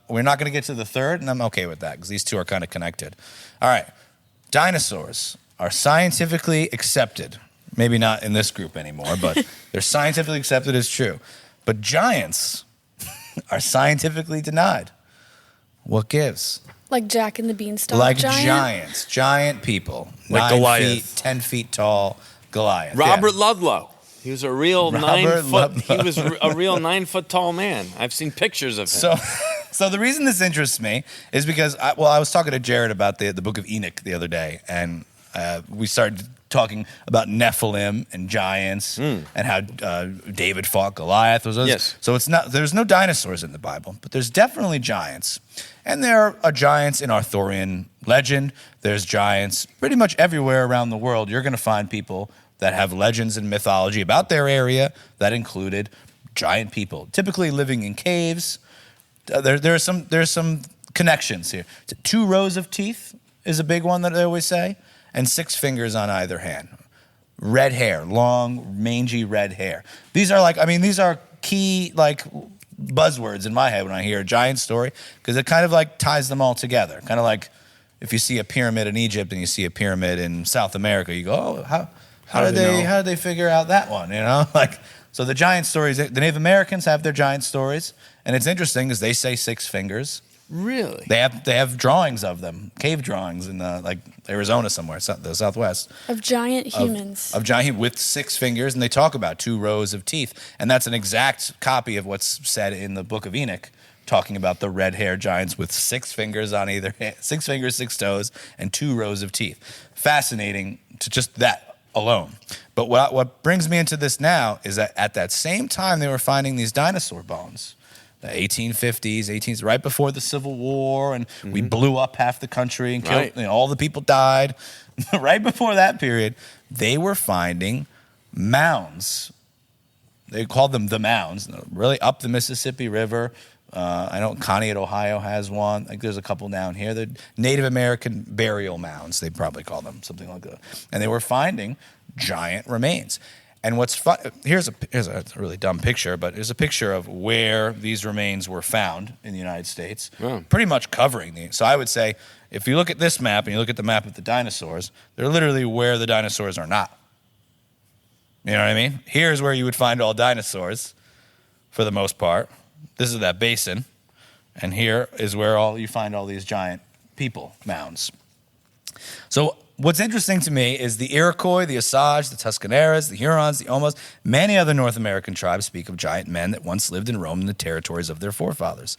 We're not going to get to the third, and I'm okay with that because these two are kind of connected. All right, dinosaurs are scientifically accepted. Maybe not in this group anymore, but they're scientifically accepted as true. But giants are scientifically denied. What gives? Like Jack and the Beanstalk Like giant? giant people. Like 9 Goliath. feet, 10 feet tall, Goliath. Robert Yeah. Ludlow. He was a real Ludlow. He was a real 9 foot tall man. I've seen pictures of him. So the reason this interests me is because I was talking to Jared about the Book of Enoch the other day, and we started talking about Nephilim and giants and how David fought Goliath. Yes. So there's no dinosaurs in the Bible, but there's definitely giants. And there are giants in Arthurian legend. There's giants pretty much everywhere around the world. You're going to find people that have legends and mythology about their area that included giant people, typically living in caves. There's some connections here. 2 rows of teeth is a big one that they always say, and 6 fingers on either hand. Red hair, long, mangy red hair. These are key buzzwords in my head when I hear a giant story, because it kind of like ties them all together. Kind of like if you see a pyramid in Egypt and you see a pyramid in South America, you go, oh, how did they figure out that one? You know, so the giant stories. The Native Americans have their giant stories, and it's interesting because they say 6 fingers. Really? They have drawings of them, cave drawings in Arizona somewhere, the Southwest. Of giant humans. Of giant with 6 fingers, and they talk about 2 rows of teeth. And that's an exact copy of what's said in the Book of Enoch, talking about the red-haired giants with 6 fingers on either hand, 6 fingers, 6 toes, and 2 rows of teeth. Fascinating to just that alone. But what brings me into this now is that at that same time they were finding these dinosaur bones, the 1850s, right before the Civil War, and we blew up half the country and killed, all the people died. Right before that period, they were finding mounds. They called them the mounds, really up the Mississippi River. I know Conneaut, Ohio has one. Like there's a couple down here. The Native American burial mounds, they probably call them, something like that. And they were finding giant remains. And what's fun, here's a really dumb picture, but here's a picture of where these remains were found in the United States, pretty much covering these. So I would say, if you look at this map and you look at the map of the dinosaurs, they're literally where the dinosaurs are not. You know what I mean? Here's where you would find all dinosaurs, for the most part. This is that basin, and here is where you find all these giant people mounds. So what's interesting to me is the Iroquois, the Osage, the Tuscaneras, the Hurons, the Omos, many other North American tribes speak of giant men that once lived and roamed in the territories of their forefathers.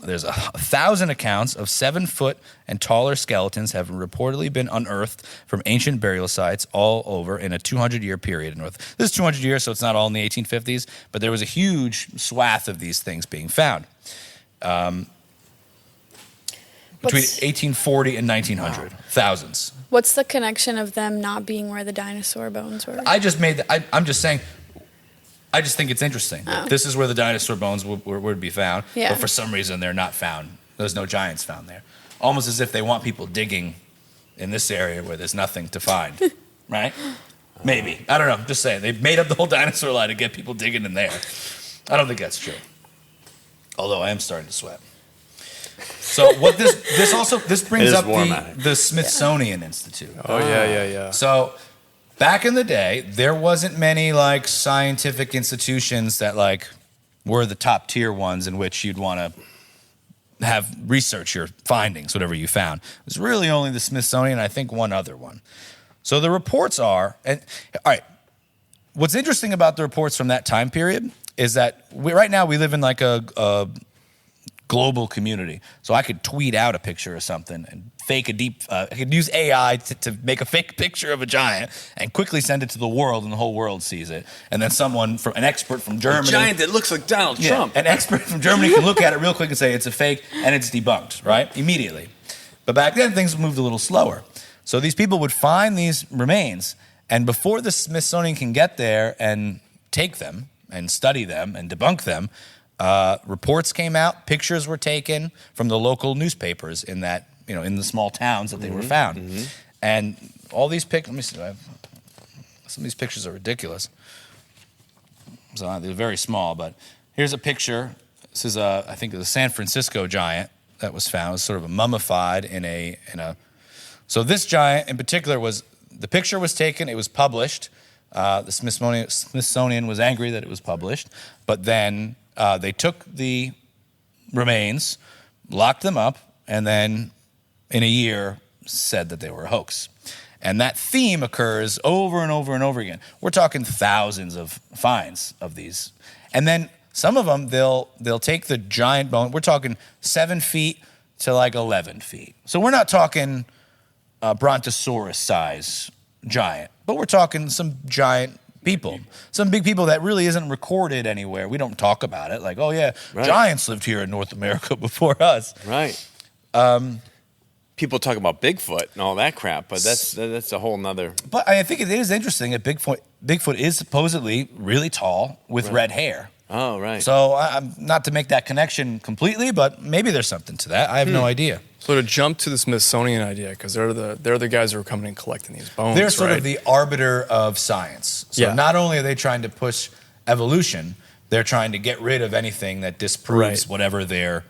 There's 1,000 accounts of 7-foot and taller skeletons have reportedly been unearthed from ancient burial sites all over in a 200-year period. This is 200 years, so it's not all in the 1850s, but there was a huge swath of these things being found. Between 1840 and 1900, thousands. What's the connection of them not being where the dinosaur bones were? I'm just saying, I just think it's interesting. Oh. This is where the dinosaur bones would be found, Yeah. but for some reason they're not found. There's no giants found there. Almost as if they want people digging in this area where there's nothing to find, right? Maybe. I don't know. I'm just saying. They made up the whole dinosaur line to get people digging in there. I don't think that's true. Although I am starting to sweat. So what this brings up the Smithsonian Institute. Oh, yeah. So back in the day, there wasn't many scientific institutions that were the top tier ones in which you'd want to have research your findings, whatever you found. It was really only the Smithsonian, I think one other one. So the reports are, all right, what's interesting about the reports from that time period is that right now we live in a global community. So I could tweet out a picture of something and fake a deep. I could use AI to make a fake picture of a giant and quickly send it to the world, and the whole world sees it. And then an expert from Germany, a giant that looks like Donald Trump, an expert from Germany can look at it real quick and say it's a fake, and it's debunked, right, immediately. But back then things moved a little slower. So these people would find these remains, and before the Smithsonian can get there and take them and study them and debunk them, reports came out, pictures were taken from the local newspapers in that, in the small towns that they were found. And all these pictures, let me see, some of these pictures are ridiculous. So they're very small, but here's a picture. This is I think a San Francisco giant that was found. It was sort of mummified in a. So this giant in particular the picture was taken, it was published. The Smithsonian was angry that it was published, but then they took the remains, locked them up, and then in a year said that they were a hoax. And that theme occurs over and over and over again. We're talking thousands of finds of these. And then some of them, they'll take the giant bone. We're talking 7 feet to like 11 feet. So we're not talking Brontosaurus size giant, but we're talking some giant people, some big people that really isn't recorded anywhere. We don't talk about it like, oh yeah, right, giants lived here in North America before us. Right. People talk about Bigfoot and all that crap, but that's a whole nother. But I think it is interesting that Bigfoot is supposedly really tall with red hair. Oh, right. So I'm not to make that connection completely, but maybe there's something to that. I have no idea. So to jump to the Smithsonian idea, because they're the guys who are coming and collecting these bones. They're sort of the arbiter of science. So not only are they trying to push evolution, they're trying to get rid of anything that disproves whatever their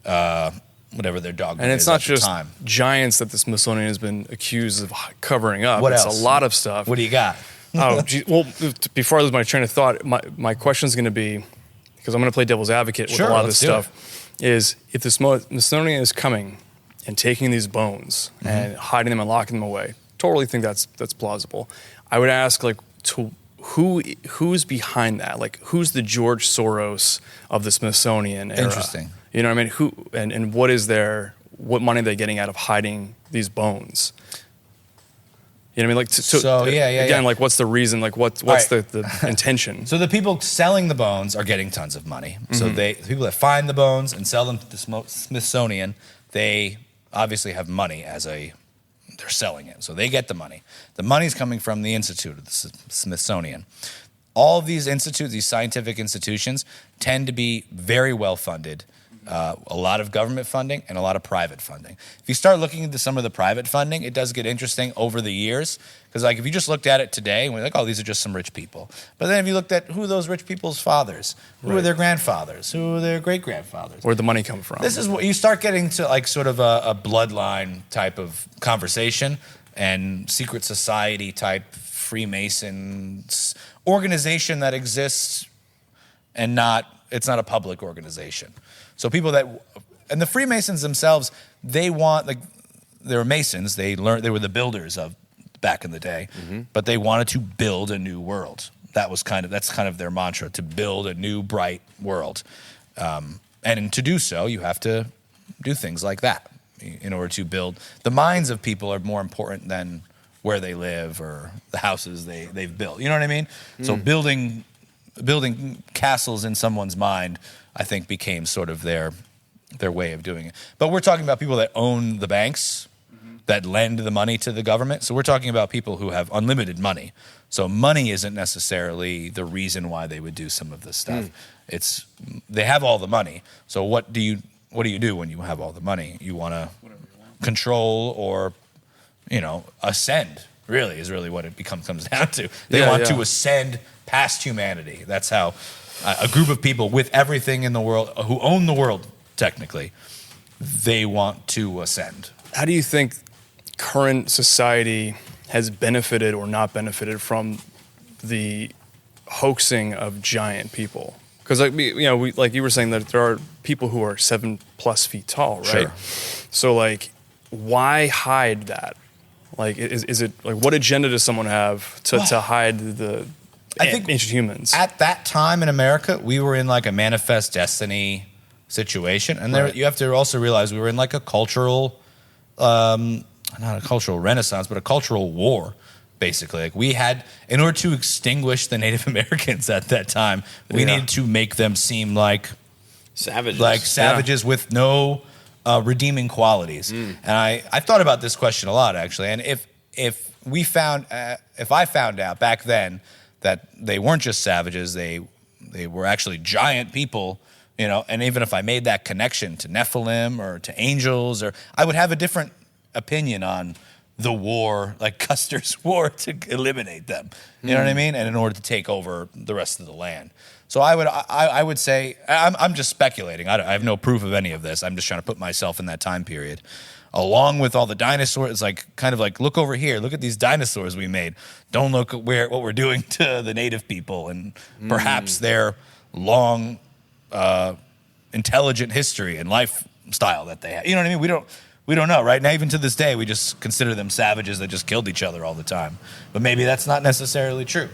dogma is. And it's not at the just time. Giants that the Smithsonian has been accused of covering up. What it's else? A lot of stuff. What do you got? Oh, gee, well, before I lose my train of thought, my question is going to be, because I'm going to play devil's advocate with a lot of this stuff, is if the Smithsonian is coming and taking these bones and hiding them and locking them away, totally think that's plausible. I would ask, like, who's behind that? Like, who's the George Soros of the Smithsonian era? Interesting. You know what I mean? Who and what money are they getting out of hiding these bones? You know what I mean? Like, again, like, what's the reason? Like, what's the intention? So the people selling the bones are getting tons of money. So the people that find the bones and sell them to the Smithsonian, they obviously have money they're selling it. So they get the money. The money's coming from the Institute of the Smithsonian. All of these institutes, these scientific institutions, tend to be very well funded. A lot of government funding and a lot of private funding. If you start looking into some of the private funding, it does get interesting over the years. Because like if you just looked at it today, and we're like, oh, these are just some rich people. But then if you looked at who are those rich people's fathers, who are their grandfathers, who are their great-grandfathers. Where'd the money come from? This is what you start getting to, like sort of a bloodline type of conversation and secret society type Freemasons organization that exists and it's not a public organization. So people and the Freemasons themselves, they were Masons. They were the builders of back in the day, but they wanted to build a new world. That's kind of their mantra, to build a new bright world. And to do so, you have to do things like that in order to build. The minds of people are more important than where they live or the houses they've built. You know what I mean? So building castles in someone's mind, I think, became sort of their way of doing it. But we're talking about people that own the banks, that lend the money to the government. So we're talking about people who have unlimited money. So money isn't necessarily the reason why they would do some of this stuff. They have all the money. So what do you do when you have all the money? You want to control or, ascend. Really is really what it comes down to. They want to ascend past humanity. That's how a group of people with everything in the world, who own the world technically, they want to ascend. How do you think current society has benefited or not benefited from the hoaxing of giant people? Because like you were saying that there are people who are 7+ feet tall, right? Sure. So like, why hide that? Like, is it like, what agenda does someone have to hide the ancient humans? At that time in America, we were in like a manifest destiny situation. And there, you have to also realize we were in like a cultural, not a cultural renaissance, but a cultural war, basically. Like we had, in order to extinguish the Native Americans at that time, we needed to make them seem like savages with no redeeming qualities. And I thought about this question a lot, actually. And if I found out back then that they weren't just savages, they were actually giant people, you know, and even if I made that connection to Nephilim or to angels, or I would have a different opinion on the war, like Custer's war, to eliminate them. You know what I mean? And in order to take over the rest of the land. So I would say, I'm just speculating. I have no proof of any of this. I'm just trying to put myself in that time period. Along with all the dinosaurs, like kind of like, look over here, look at these dinosaurs we made. Don't look at what we're doing to the native people and perhaps their long, intelligent history and lifestyle that they have. You know what I mean? We don't know, right? Now, even to this day, we just consider them savages that just killed each other all the time. But maybe that's not necessarily true.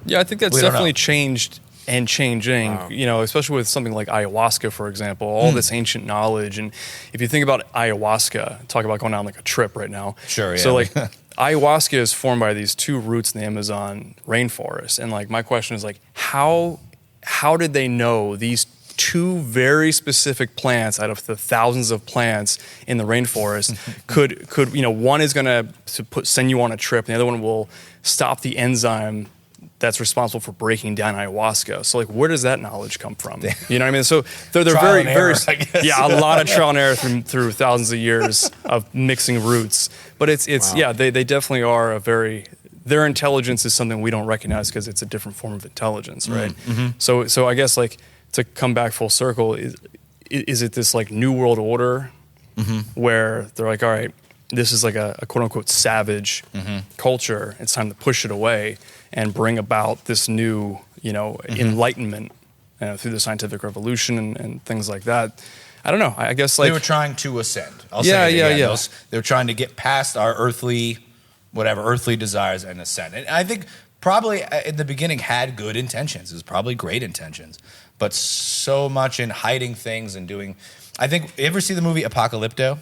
Yeah, I think that's definitely changed and changing, you know, especially with something like ayahuasca, for example, all this ancient knowledge. And if you think about ayahuasca, talk about going on like a trip right now. Sure, yeah. So like ayahuasca is formed by these two roots in the Amazon rainforest. And like my question is like, how did they know these two very specific plants out of the thousands of plants in the rainforest could you know, one is going to send you on a trip, and the other one will stop the enzyme that's responsible for breaking down ayahuasca. So like, where does that knowledge come from? You know what I mean? So they're very, error, I guess. yeah, a lot of trial and error through thousands of years of mixing roots. But it's yeah, they definitely are their intelligence is something we don't recognize because it's a different form of intelligence, right? So I guess like to come back full circle, is it this like new world order where they're like, all right, this is like a quote unquote savage culture. It's time to push it away and bring about this new, you know, enlightenment through the scientific revolution and things like that. I don't know. I guess like they were trying to ascend. They were trying to get past our earthly desires and ascend. And I think probably in the beginning had good intentions. It was probably great intentions, but so much in hiding things and doing. I think, you ever see the movie Apocalypto?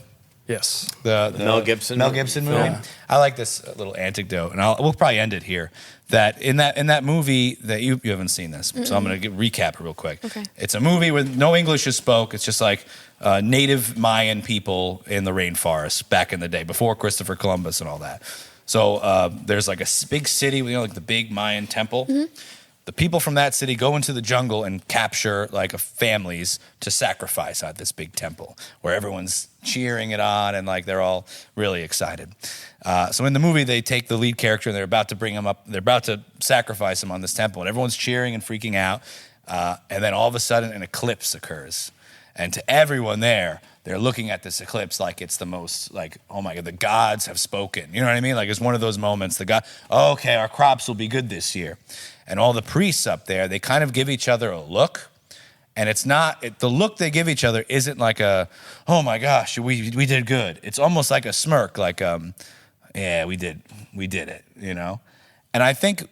Yes. The Mel Gibson movie. Yeah. I like this little anecdote, and we'll probably end it here. That in that movie that you haven't seen this, so I'm going to recap it real quick. Okay. It's a movie where no English is spoke. It's just like native Mayan people in the rainforest back in the day, before Christopher Columbus and all that. So there's like a big city, you know, like the big Mayan temple. The people from that city go into the jungle and capture like families to sacrifice at this big temple where everyone's cheering it on and like they're all really excited. So in the movie, they take the lead character and they're about to bring him up. They're about to sacrifice him on this temple, and everyone's cheering and freaking out. And then all of a sudden, an eclipse occurs, and to everyone there, they're looking at this eclipse like it's the most, like, oh my God, the gods have spoken. You know what I mean? Like it's one of those moments. Okay, our crops will be good this year. And all the priests up there, they kind of give each other a look. And it's not, the look they give each other isn't like a, oh my gosh, we did good. It's almost like a smirk, like, yeah, we did it, you know? And I think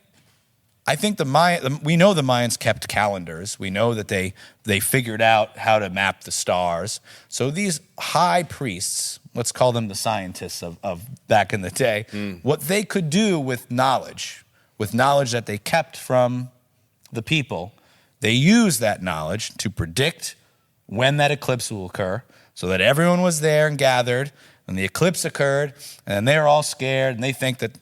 we know the Mayans kept calendars. We know that they figured out how to map the stars. So these high priests, let's call them the scientists of back in the day, what they could do with knowledge that they kept from the people, they used that knowledge to predict when that eclipse will occur so that everyone was there and gathered. And the eclipse occurred, and they're all scared, and they think that,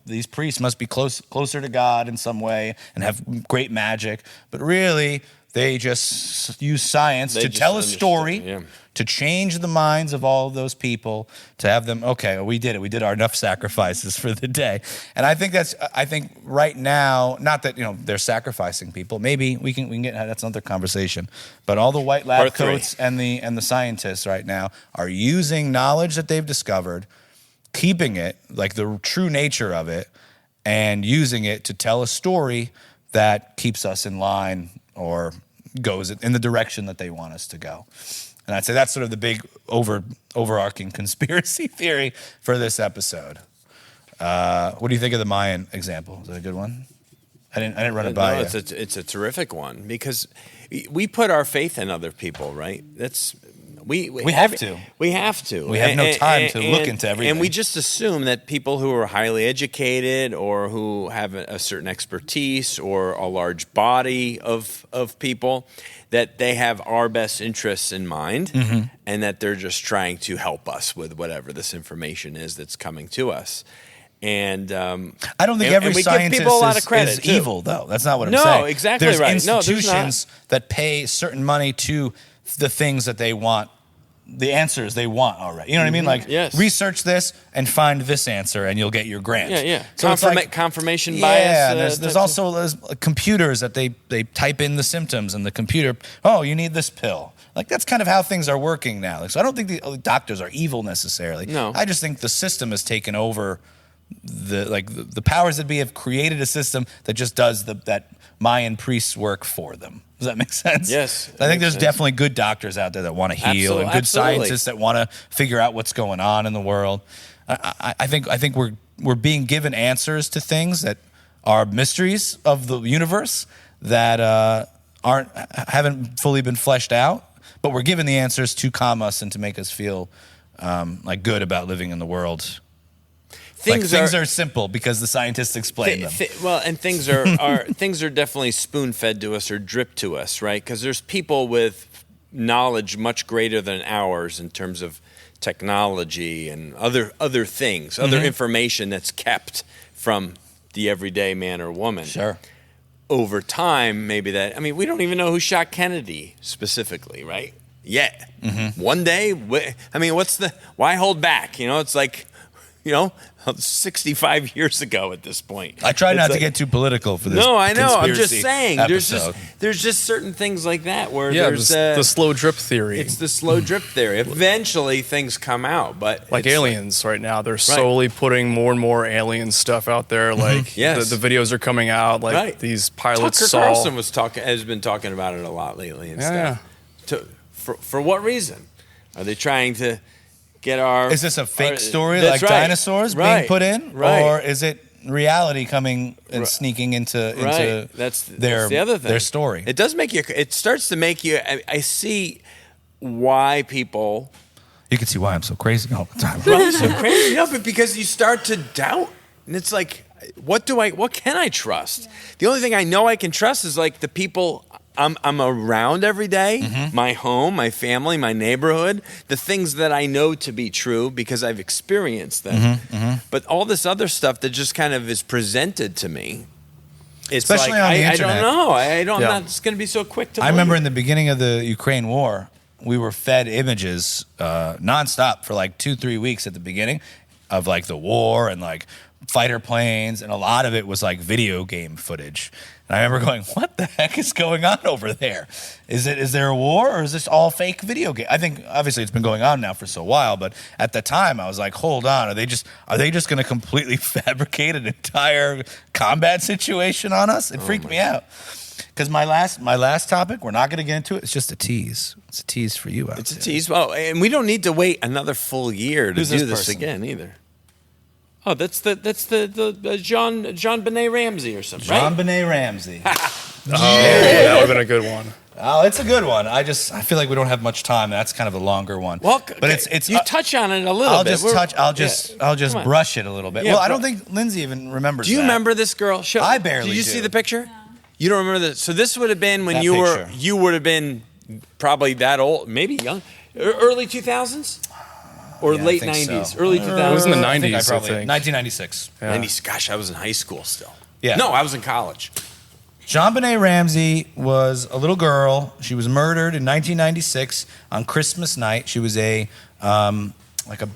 these priests must be closer to God in some way and have great magic. But really, they just use science to tell a story, to change the minds of all of those people, to have them, okay, we did it. We did our enough sacrifices for the day. And I think right now, not that, you know, they're sacrificing people. Maybe we can get, that's another conversation. But all the white lab coats and the scientists right now are using knowledge that they've discovered, keeping it, like the true nature of it, and using it to tell a story that keeps us in line or goes in the direction that they want us to go. And I'd say that's sort of the big overarching conspiracy theory for this episode. What do you think of the Mayan example? Is that a good one? I didn't run it by you. It's a terrific one because we put our faith in other people, right? That's we have to. We have to. We have no time to look into everything. And we just assume that people who are highly educated or who have a certain expertise or a large body of people, that they have our best interests in mind, and that they're just trying to help us with whatever this information is that's coming to us. And I don't think every scientist is too. evil, though. That's not what I'm saying. No, exactly there's right. institutions that pay certain money to the things that they want, the answers they want already. You know what I mean? Like, research this and find this answer, and you'll get your grant. Yeah. So confirmation bias. Yeah, there's also computers that they type in the symptoms, and the computer, oh, you need this pill. Like, that's kind of how things are working now. Like, so I don't think the doctors are evil necessarily. No. I just think the system has taken over. The powers that be have created a system that just does that Mayan priests work for them. Does that make sense? Yes. I think there's definitely good doctors out there that want to heal, and good scientists that want to figure out what's going on in the world. I think we're being given answers to things that are mysteries of the universe that haven't fully been fleshed out, but we're given the answers to calm us and to make us feel like good about living in the world. Things are simple because the scientists explain them. And things are things are definitely spoon-fed to us or dripped to us, right? Because there's people with knowledge much greater than ours in terms of technology and other things, other information that's kept from the everyday man or woman. Sure. Over time, maybe we don't even know who shot Kennedy specifically, right? Yet. One day, why hold back? It's like, 65 years ago at this point. I try not to get too political for this. No, I know. I'm just saying. Episode. There's just certain things like that where there's the slow drip theory. It's the slow drip theory. Eventually, things come out, but like aliens right now, they're slowly putting more and more alien stuff out there. Like the videos are coming out. Like these pilots. Tucker Carlson has been talking about it a lot lately and stuff. For what reason? Are they trying to get our... Is this a fake story like dinosaurs being put in? Or is it reality coming and sneaking into that's the other thing. Their story? It does make you... It starts to make you... I see why people... You can see why I'm so crazy all the time. Well, so crazy. No, but because you start to doubt. And it's like, what can I trust? The only thing I know I can trust is like the people... I'm around every day, my home, my family, my neighborhood, the things that I know to be true because I've experienced them. But all this other stuff that just kind of is presented to me, it's especially like, on the I internet. don't know. I'm not just going to be so quick to believe. I remember in the beginning of the Ukraine war, we were fed images nonstop for like 2-3 weeks at the beginning of like the war and like fighter planes, and a lot of it was like video game footage. And I remember going, what the heck is going on over there? Is there a war, or is this all fake video game? I think obviously it's been going on now for so while, but at the time I was like, hold on, are they just going to completely fabricate an entire combat situation on us? It freaked me out. Because my last topic, we're not going to get into it. It's just a tease. It's a tease for you out there. It's a tease. Oh, and we don't need to wait another full year to do this again either. Oh, that's the JonBenét Ramsey or something, right? JonBenét Ramsey. That would have been a good one. Oh, it's a good one. I feel like we don't have much time. That's kind of a longer one. Well, but it's you touch on it a little bit. I'll just brush it a little bit. Yeah, well, I don't think Lindsay even remembers. Do you remember this girl? I barely. Did you do. see the picture? No. You don't remember this? So this would have been when that you picture. You would have been probably that old, maybe young, early 2000s. Or late 90s, so. Early 2000s. It was in the 90s, I probably. think. 1996. Yeah. 90s. Gosh, I was in high school still. Yeah. No, I was in college. JonBenét Ramsey was a little girl. She was murdered in 1996 on Christmas night. She was a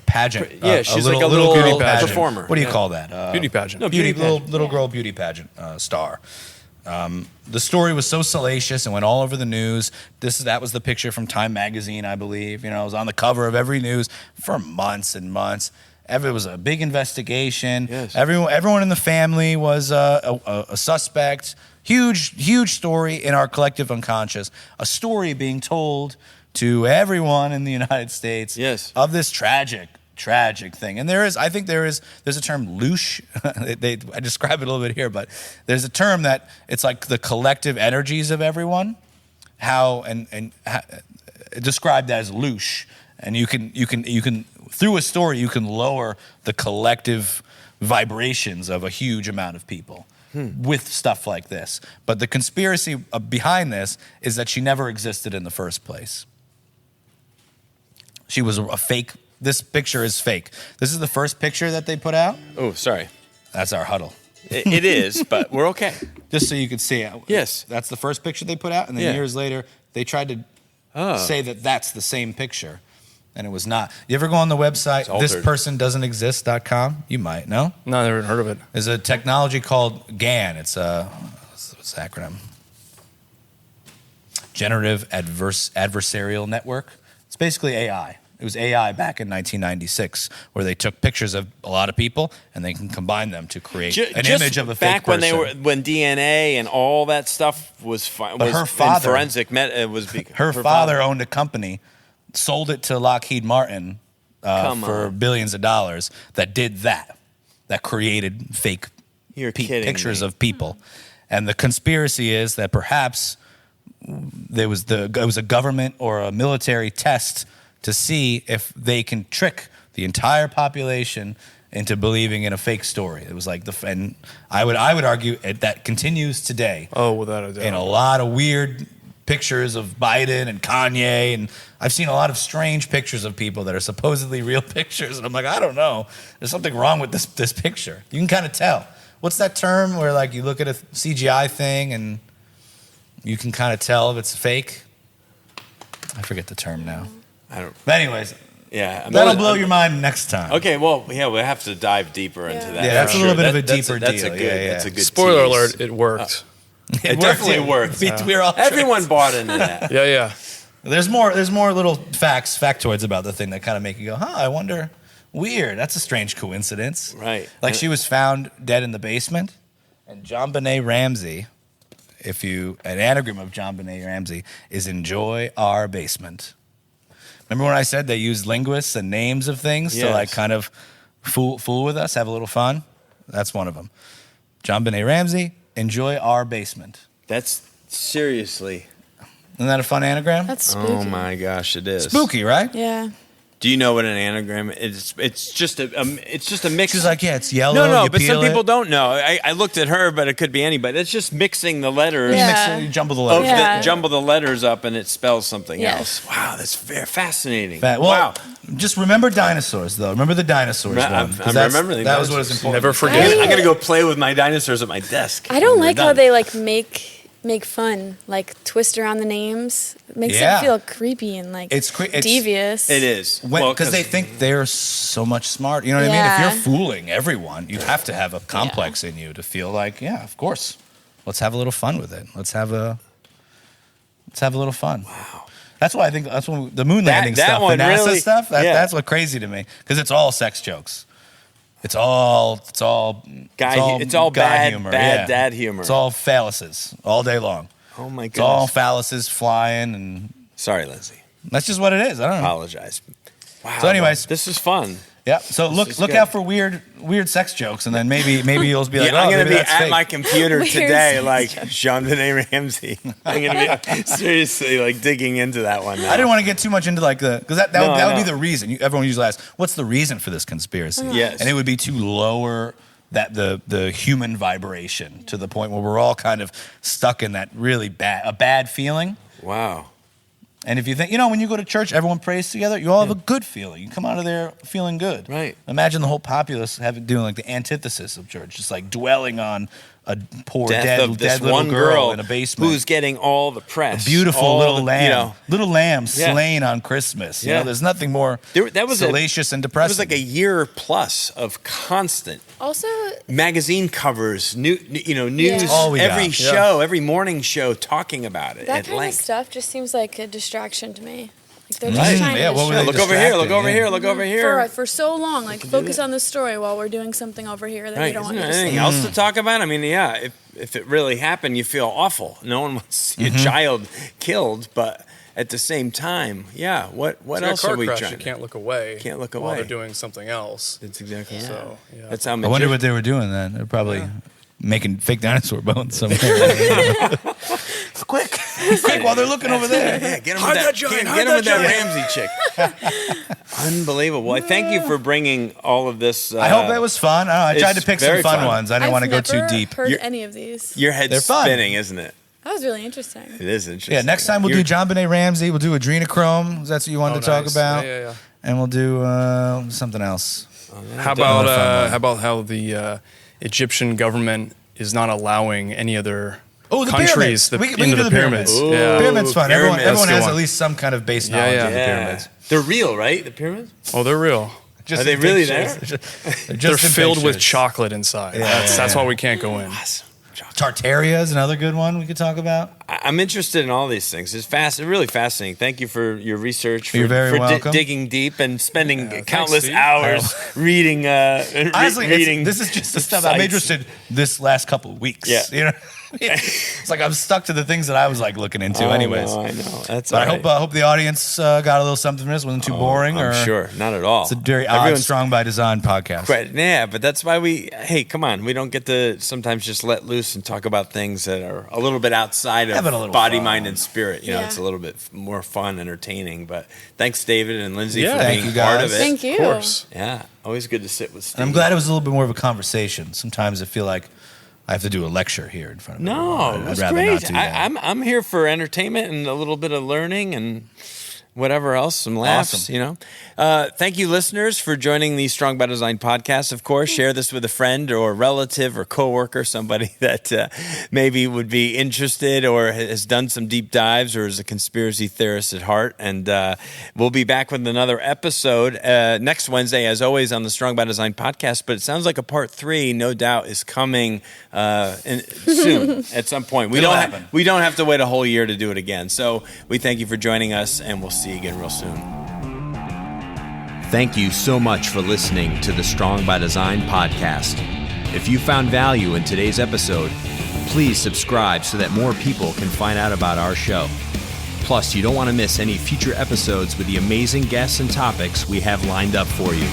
pageant. Yeah, she's like a little beauty pageant performer. What do you call that? Beauty pageant. No, beauty pageant. Little girl beauty pageant star. The story was so salacious and went all over the news. That was the picture from Time magazine, I believe. It was on the cover of every news for months and months. It was a big investigation. Yes. Everyone in the family was a suspect. Huge story in our collective unconscious. A story being told to everyone in the United States of this tragic thing. And there's a term, loosh. I describe it a little bit here, but there's a term that it's like the collective energies of everyone how described as louche, and you can through a story you can lower the collective vibrations of a huge amount of people with stuff like this. But the conspiracy behind this is that she never existed in the first place. She was a fake. This picture is fake. This is the first picture that they put out. Oh, sorry. That's our huddle. It is, but we're okay. Just so you could see it. Yes. That's the first picture they put out, and then years later, they tried to say that that's the same picture, and it was not. You ever go on the website, thispersondoesn'texist.com? You might, no? No, I never heard of it. There's a technology called GAN. It's what's the acronym? Generative Adversarial Network. It's basically AI. It was AI back in 1996, where they took pictures of a lot of people and they can combine them to create an image of a fake person. Back when DNA and all that stuff was her father, forensic, her father owned a company, sold it to Lockheed Martin for billions of dollars that did that created fake pictures of people. And the conspiracy is that perhaps it was a government or a military test to see if they can trick the entire population into believing in a fake story. It was like and I would argue that continues today. Oh, without a doubt. In a lot of weird pictures of Biden and Kanye, and I've seen a lot of strange pictures of people that are supposedly real pictures, and I'm like, I don't know. There's something wrong with this picture. You can kind of tell. What's that term where like you look at a CGI thing and you can kind of tell if it's fake? I forget the term now. But anyways, that'll blow your mind next time. Okay, well, we'll have to dive deeper into that. Yeah, that's a little bit of a deeper deal. That's a good Spoiler tease. alert, it worked. It definitely worked. We're all Everyone bought into that. Yeah. There's more little factoids about the thing that kind of make you go, I wonder. Weird. That's a strange coincidence. Right. Like she was found dead in the basement, and JonBenét Ramsey, an anagram of JonBenét Ramsey is enjoy our basement. Remember when I said they use linguists and names of things to like kind of fool with us, have a little fun? That's one of them. JonBenét Ramsey, enjoy our basement. That's seriously. Isn't that a fun anagram? That's spooky. Oh my gosh, it is. Spooky, right? Yeah. Do you know what an anagram is? It's just a mix. She's like, it's yellow. No, but some people don't know. I looked at her, but it could be anybody. It's just mixing the letters. You jumble the letters. Jumble the letters up, and it spells something else. Wow, that's very fascinating. Wow. Just remember dinosaurs, though. Remember the dinosaurs one. I'm remembering that was what was important. Never forget. I'm gonna go play with my dinosaurs at my desk. I don't like how they like make fun, like twist around the names. It makes it feel creepy and like it's devious. It is. Because they think they're so much smart. You know what I mean? If you're fooling everyone, you have to have a complex in you to feel like, of course. Let's have a little fun with it. Let's have a little fun. Wow. That's why I think that's when the moon landing stuff, the NASA stuff, that's what's crazy to me. Because it's all sex jokes. It's all bad humor. Bad dad humor. It's all phalluses all day long. Oh my goodness. It's all phalluses flying and. Sorry, Lindsay. That's just what it is. I don't know. Apologize. Wow. So, anyways, this is fun. Yeah. So look out for weird sex jokes, and then maybe you'll be like, I'm gonna be at fake. my computer today, like JonBenét Ramsey. I'm gonna be seriously like digging into that one now. I didn't want to get too much into because that would be the reason. Everyone usually asks, "What's the reason for this conspiracy?" Yes, and it would be to lower that the human vibration to the point where we're all kind of stuck in that really bad feeling. Wow. And if you think, when you go to church, everyone prays together, you all have a good feeling. You come out of there feeling good. Right. Imagine the whole populace doing like the antithesis of church, just like dwelling on a poor dead little one girl in a basement who's getting all the press. A beautiful little lamb, little lamb slain on Christmas. There's nothing more salacious and depressing. It was like a year plus of constant. Also, magazine covers, news, every morning show talking about it. That kind of stuff just seems like a distraction to me. Like they're just trying to look over here, look over here, look over here. For so long, like focus on the story while we're doing something over here that we don't want you to see. Anything else to talk about? I mean, if it really happened, you feel awful. No one wants to see your child killed, but at the same time, what else are we trying? You can't look away. Can't look away. While they're doing something else. It's exactly so. Yeah. That's how. I wonder what they were doing then. They're probably making fake dinosaur bones somewhere. quick, while they're looking over there. Yeah, get him with that Ramsey chick. Unbelievable. Well, thank you for bringing all of this. I hope that was fun. I tried to pick some fun ones. I didn't want to go too deep. I've never heard any of these. Your head's spinning, isn't it? That was really interesting. It is interesting. Yeah, next time we'll do JonBenét Ramsey. We'll do adrenochrome. That's what you wanted to talk about. Yeah. And we'll do something else. How about how the Egyptian government is not allowing any other countries into the pyramids? Pyramids fun. Pyramids. Everyone has at least some kind of base knowledge of the pyramids. They're real, right? The pyramids? Oh, they're real. Are they really there? They're filled with chocolate inside. That's why we can't go in. Tartaria is another good one we could talk about. I'm interested in all these things. It's really fascinating. Thank you for your research. You're very welcome. Digging deep and spending countless hours reading. Honestly, reading. This is just the stuff I'm interested this last couple of weeks. Yeah. You know, it's like I'm stuck to the things that I was like looking into, anyways. I know. That's. But I hope the audience got a little something from this. Wasn't too boring. I'm sure, not at all. It's a very odd, Strong by Design podcast. Yeah, but that's why hey, come on, we don't get to sometimes just let loose and talk about things that are a little bit outside of body, mind, and spirit. You know, it's a little bit more fun, entertaining. But thanks, David and Lindsay, for being part of it. Thank you. Of course. Yeah, always good to sit with Steve. And I'm glad it was a little bit more of a conversation. Sometimes I feel like I have to do a lecture here in front of everyone. No, that's rather great. not do that. I'm here for entertainment and a little bit of learning and whatever else, some laughs, Awesome. you know. Thank you, listeners, for joining the Strong by Design podcast. Of course, share this with a friend or relative or coworker, somebody that maybe would be interested or has done some deep dives or is a conspiracy theorist at heart. And we'll be back with another episode next Wednesday, as always, on the Strong by Design podcast. But it sounds like a part 3, no doubt, is coming soon at some point. We don't have to wait a whole year to do it again. So we thank you for joining us, and we'll see you again real soon. Thank you so much for listening to the Strong by Design podcast. If you found value in today's episode, please subscribe so that more people can find out about our show. Plus, you don't want to miss any future episodes with the amazing guests and topics we have lined up for you.